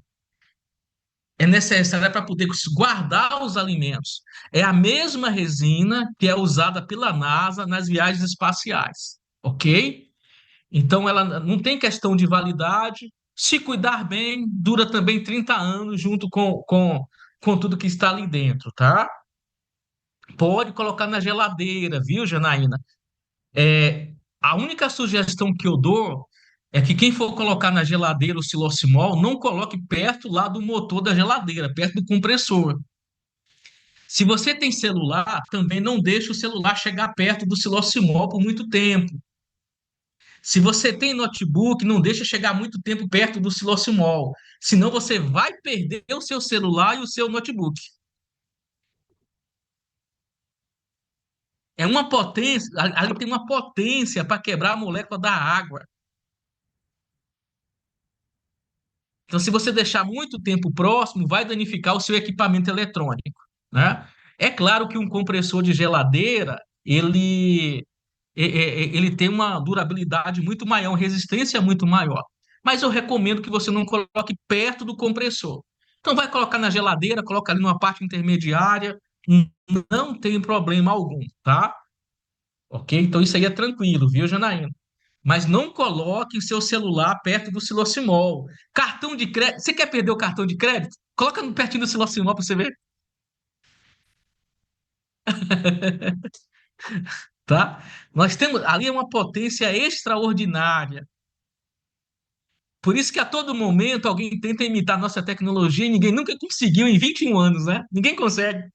é necessária para poder guardar os alimentos. É a mesma resina que é usada pela NASA nas viagens espaciais, ok? Então, ela não tem questão de validade. Se cuidar bem, dura também 30 anos junto com tudo que está ali dentro, tá? Pode colocar na geladeira, viu, Janaína? A única sugestão que eu dou é que quem for colocar na geladeira o silocimol, não coloque perto lá do motor da geladeira, perto do compressor. Se você tem celular, também não deixe o celular chegar perto do silocimol por muito tempo. Se você tem notebook, não deixa chegar muito tempo perto do silocimol, senão você vai perder o seu celular e o seu notebook. É uma potência, ali tem uma potência para quebrar a molécula da água. Então, se você deixar muito tempo próximo, vai danificar o seu equipamento eletrônico, né? É claro que um compressor de geladeira, ele tem uma durabilidade muito maior, uma resistência muito maior. Mas eu recomendo que você não coloque perto do compressor. Então, vai colocar na geladeira, coloca ali numa parte intermediária, não tem problema algum, tá? Ok? Então, isso aí é tranquilo, viu, Janaína? Mas não coloque o seu celular perto do silocimol. Cartão de crédito. Você quer perder o cartão de crédito? Coloca no pertinho do silocimol para você ver, tá? Nós temos ali uma potência extraordinária. Por isso que a todo momento alguém tenta imitar nossa tecnologia e ninguém nunca conseguiu em 21 anos, né? Ninguém consegue.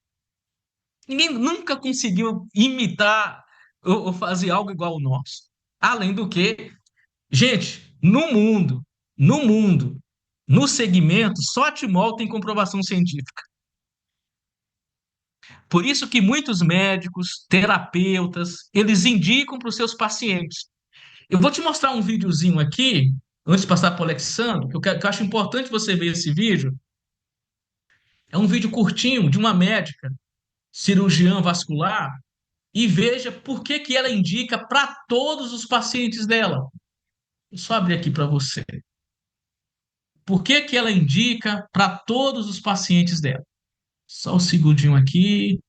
Ninguém nunca conseguiu imitar ou fazer algo igual ao nosso. Além do que, gente, no mundo, no segmento, só a Timol tem comprovação científica. Por isso que muitos médicos, terapeutas, eles indicam para os seus pacientes. Eu vou te mostrar um videozinho aqui, antes de passar para o Alexandre, que eu acho importante você ver esse vídeo. É um vídeo curtinho de uma médica, cirurgiã vascular, e veja por que que ela indica para todos os pacientes dela. Vou só abrir aqui para você. Por que que ela indica para todos os pacientes dela? Só um segundinho aqui.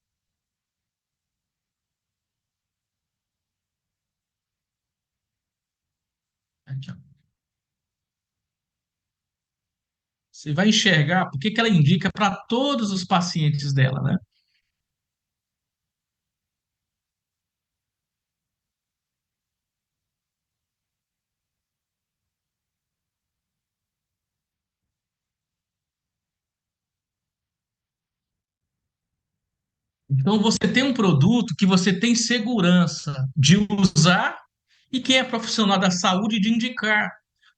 Aqui, ó. Você vai enxergar por que que ela indica para todos os pacientes dela, né? Então, você tem um produto que você tem segurança de usar e quem é profissional da saúde de indicar,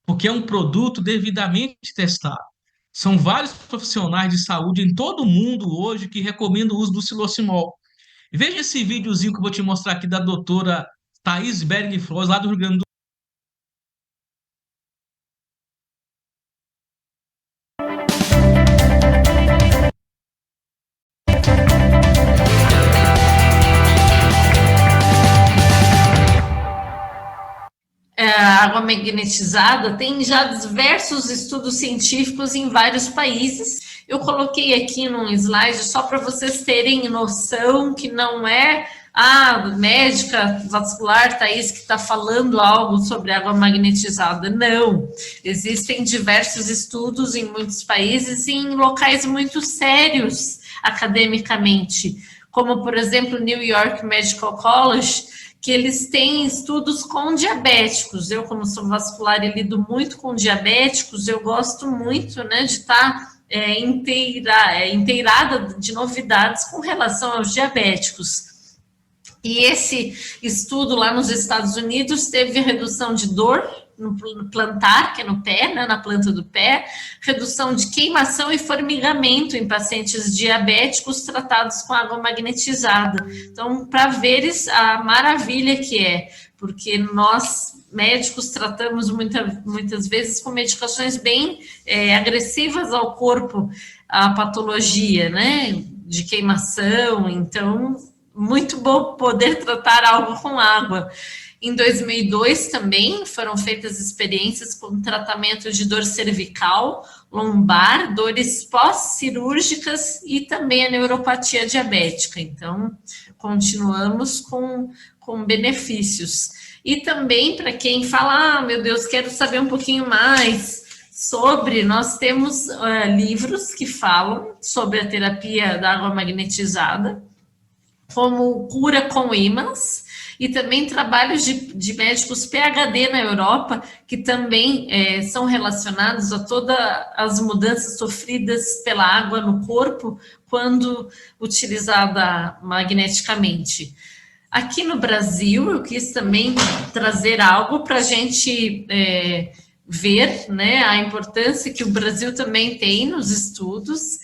porque é um produto devidamente testado. São vários profissionais de saúde em todo o mundo hoje que recomendam o uso do silocimol. Veja esse videozinho que eu vou te mostrar aqui da doutora Thaís Bering Flores, lá do Rio Grande do A água magnetizada tem já diversos estudos científicos em vários países. Eu coloquei aqui num slide só para vocês terem noção que não é a médica vascular Thaís que está falando algo sobre água magnetizada. Não. Existem diversos estudos em muitos países e em locais muito sérios academicamente, como, por exemplo, o New York Medical College, que eles têm estudos com diabéticos. Eu, como sou vascular e lido muito com diabéticos, eu gosto muito, né, de estar inteirada de novidades com relação aos diabéticos. E esse estudo lá nos Estados Unidos teve redução de dor no plantar, que é no pé, né, na planta do pé, redução de queimação e formigamento em pacientes diabéticos tratados com água magnetizada. Então, para veres a maravilha que é, porque nós médicos tratamos muitas vezes com medicações bem agressivas ao corpo, a patologia, né, de queimação. Então, muito bom poder tratar algo com água. Em 2002 também foram feitas experiências com tratamento de dor cervical, lombar, dores pós-cirúrgicas e também a neuropatia diabética. Então, continuamos com benefícios. E também para quem fala, meu Deus, quero saber um pouquinho mais sobre, nós temos livros que falam sobre a terapia da água magnetizada, como cura com ímãs, e também trabalhos de médicos PhD na Europa, que também são relacionados a todas as mudanças sofridas pela água no corpo, quando utilizada magneticamente. Aqui no Brasil, eu quis também trazer algo para a gente ver, né, a importância que o Brasil também tem nos estudos,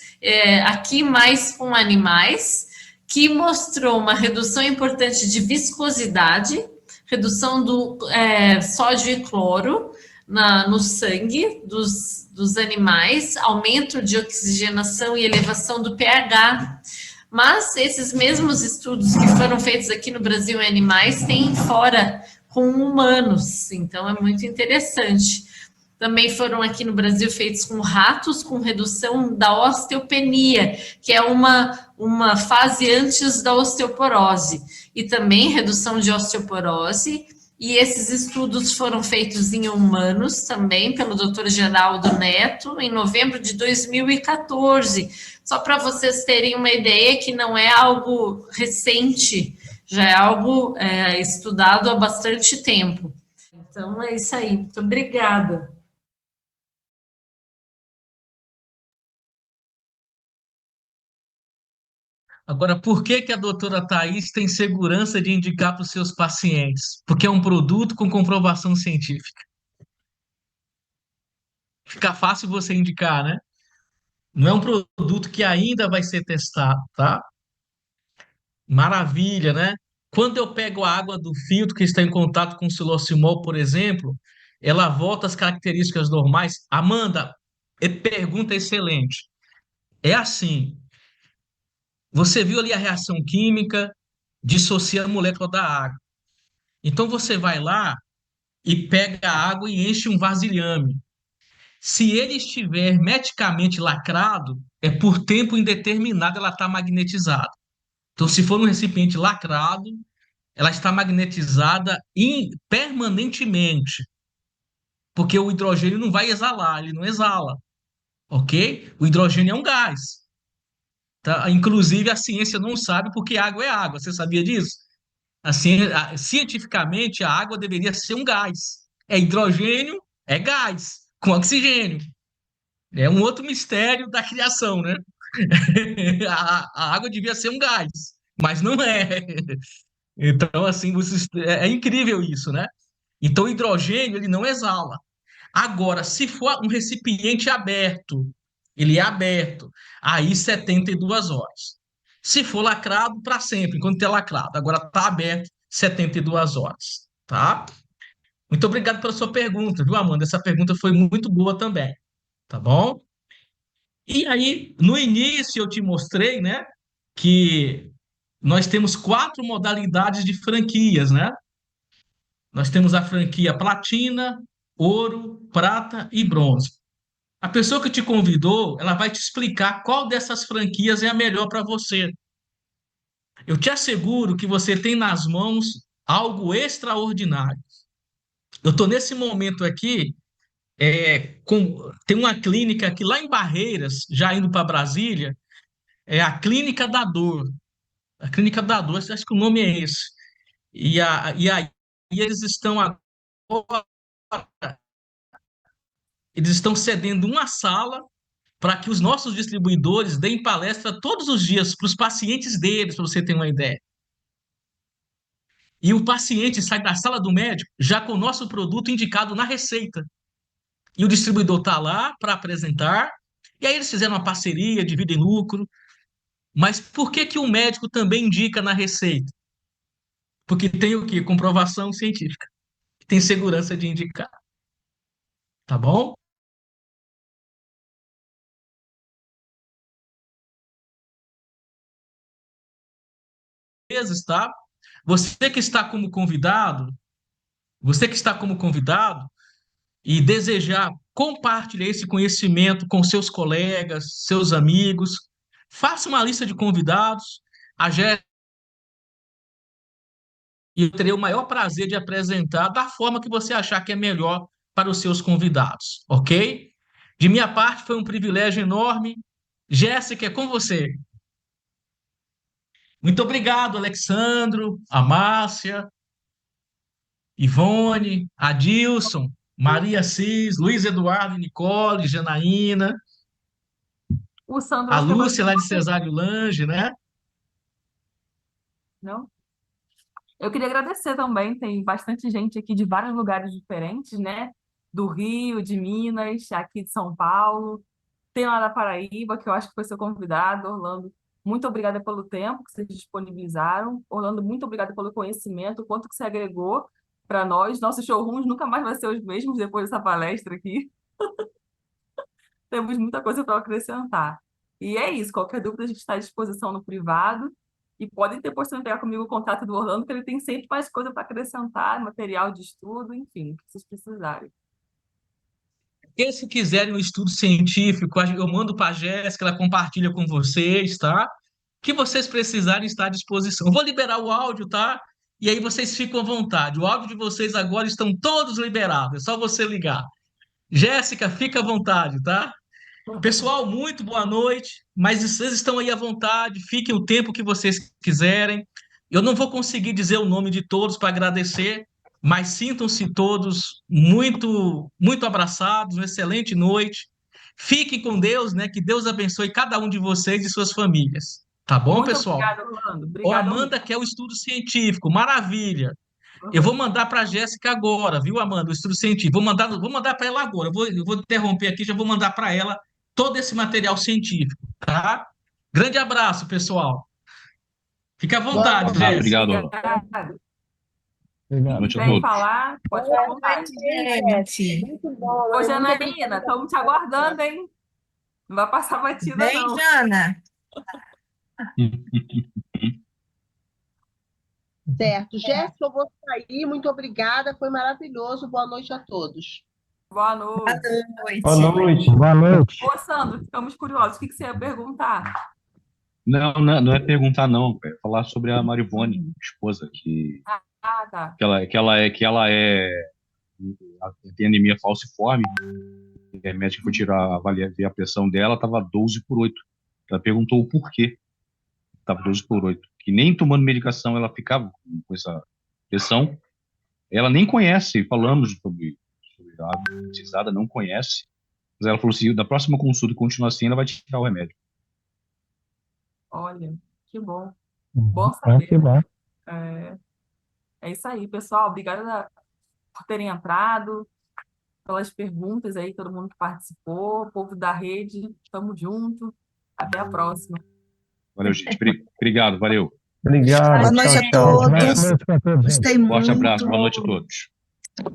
aqui mais com animais, que mostrou uma redução importante de viscosidade, redução do sódio e cloro no sangue dos animais, aumento de oxigenação e elevação do pH. Mas esses mesmos estudos que foram feitos aqui no Brasil em animais têm fora com humanos, então é muito interessante. Também foram aqui no Brasil feitos com ratos, com redução da osteopenia, que é uma fase antes da osteoporose, e também redução de osteoporose. E esses estudos foram feitos em humanos também, pelo Dr. Geraldo Neto, em novembro de 2014. Só para vocês terem uma ideia que não é algo recente, já é algo estudado há bastante tempo. Então, é isso aí. Muito obrigada. Agora, por que que a doutora Thais tem segurança de indicar para os seus pacientes? Porque é um produto com comprovação científica. Fica fácil você indicar, né? Não é um produto que ainda vai ser testado, tá? Maravilha, né? Quando eu pego a água do filtro que está em contato com o silocimol, por exemplo, ela volta às características normais. Amanda, pergunta excelente. É assim, você viu ali a reação química, dissocia a molécula da água. Então você vai lá e pega a água e enche um vasilhame. Se ele estiver hermeticamente lacrado, é por tempo indeterminado ela está magnetizada. Então, se for um recipiente lacrado, ela está magnetizada permanentemente, porque o hidrogênio não vai exalar, ele não exala, ok? O hidrogênio é um gás. Tá? Inclusive, a ciência não sabe porque água é água. Você sabia disso? Cientificamente, a água deveria ser um gás. É hidrogênio, é gás, com oxigênio. É um outro mistério da criação, né? A água devia ser um gás, mas não é. Então, assim, é incrível isso, né? Então, o hidrogênio, ele não exala. Agora, se for um recipiente aberto, ele é aberto, aí 72 horas. Se for lacrado, para sempre, enquanto é lacrado. Agora está aberto 72 horas, tá? Muito obrigado pela sua pergunta, viu, Amanda? Essa pergunta foi muito boa também, tá bom? E aí, no início eu te mostrei, né, que nós temos 4 modalidades de franquias, né? Nós temos a franquia platina, ouro, prata e bronze. A pessoa que te convidou, ela vai te explicar qual dessas franquias é a melhor para você. Eu te asseguro que você tem nas mãos algo extraordinário. Eu estou nesse momento aqui, tem uma clínica aqui lá em Barreiras, já indo para Brasília, é a Clínica da Dor. A Clínica da Dor, acho que o nome é esse. E aí eles estão agora, eles estão cedendo uma sala para que os nossos distribuidores deem palestra todos os dias para os pacientes deles, para você ter uma ideia. E o paciente sai da sala do médico já com o nosso produto indicado na receita. E o distribuidor está lá para apresentar, e aí eles fizeram uma parceria, dividem lucro. Mas por que que o médico também indica na receita? Porque tem o quê? Comprovação científica. Tem segurança de indicar. Tá bom? Tá? Você que está como convidado, você que está como convidado e desejar compartilhar esse conhecimento com seus colegas, seus amigos, faça uma lista de convidados. A Jéssica e eu terei o maior prazer de apresentar da forma que você achar que é melhor para os seus convidados, ok? De minha parte, foi um privilégio enorme. Jéssica, é com você. Muito obrigado, Alexandro, a Márcia, Ivone, Adilson, Maria Cis, Luiz Eduardo, Nicole, Janaína, O Sandro, a acho que agora Lúcia lá de Cesário Lange, né? não. Eu queria agradecer também, tem bastante gente aqui de vários lugares diferentes, né? Do Rio, de Minas, aqui de São Paulo. Tem lá da Paraíba, que eu acho que foi seu convidado, Orlando. Muito obrigada pelo tempo que vocês disponibilizaram. Orlando, muito obrigada pelo conhecimento, o quanto que você agregou para nós. Nossos showrooms nunca mais vão ser os mesmos depois dessa palestra aqui. Temos muita coisa para acrescentar. E é isso, qualquer dúvida a gente está à disposição no privado. E podem depois também pegar comigo o contato do Orlando, que ele tem sempre mais coisa para acrescentar, material de estudo, enfim, o que vocês precisarem. E se quiserem um estudo científico, eu mando para a Jéssica, ela compartilha com vocês, tá? O que vocês precisarem está à disposição. Eu vou liberar o áudio, tá? E aí vocês ficam à vontade. O áudio de vocês agora estão todos liberados, é só você ligar. Jéssica, fica à vontade, tá? Pessoal, muito boa noite, mas vocês estão aí à vontade, fiquem o tempo que vocês quiserem. Eu não vou conseguir dizer o nome de todos para agradecer, mas sintam-se todos muito, muito abraçados, uma excelente noite. Fiquem com Deus, né? Que Deus abençoe cada um de vocês e suas famílias. Tá bom, Muito pessoal? obrigada, Orlando. O Obrigada Amanda mesmo. quer o estudo científico, maravilha. Eu vou mandar para a Jéssica agora, viu, Amanda? O estudo científico. Vou mandar para ela agora. Eu vou interromper aqui, já vou mandar para ela todo esse material científico, tá? Grande abraço, pessoal. Fique à Boa vontade, noite. Jéssica. Obrigado. Obrigada. Boa Quem noite a quiser todos. falar, pode ficar à vontade. Gente, muito bom, Ô, né? Muito Janaína, estamos te aguardando, hein? Não vai passar batida, Vem, não. Jana. certo. Jéssica, eu vou sair. Muito obrigada. Foi maravilhoso. Boa noite a todos. Boa Boa noite. Boa noite. noite. Boa noite. Ô, Sandro, ficamos curiosos. O que você ia perguntar? Não é perguntar, não. É falar sobre a Marivone, esposa, que Ah, tá. ela tem anemia falciforme. E a médica foi ver a pressão dela, estava 12/8. Ela perguntou o porquê estava 12/8. Que nem tomando medicação ela ficava com essa pressão. Ela nem conhece, falamos sobre a água precisada, não conhece. Mas ela falou assim, da próxima consulta que continua assim, ela vai tirar o remédio. Olha, que bom. Bom saber. Que bom. É isso aí, pessoal. Obrigada por terem entrado, pelas perguntas aí, todo mundo que participou, povo da rede, estamos juntos. Até a próxima. Valeu, gente. Obrigado, valeu. Obrigado. Boa noite a todos. Gostei muito. Forte abraço, boa noite a todos.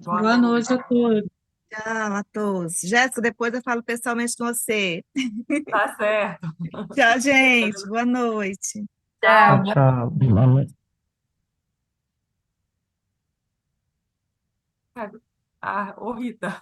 Boa noite a todos. Tchau a todos. Jéssica, depois eu falo pessoalmente com você. Tá certo. Tchau, gente. Boa noite. Tchau. Tchau. Boa noite. Ô, Rita.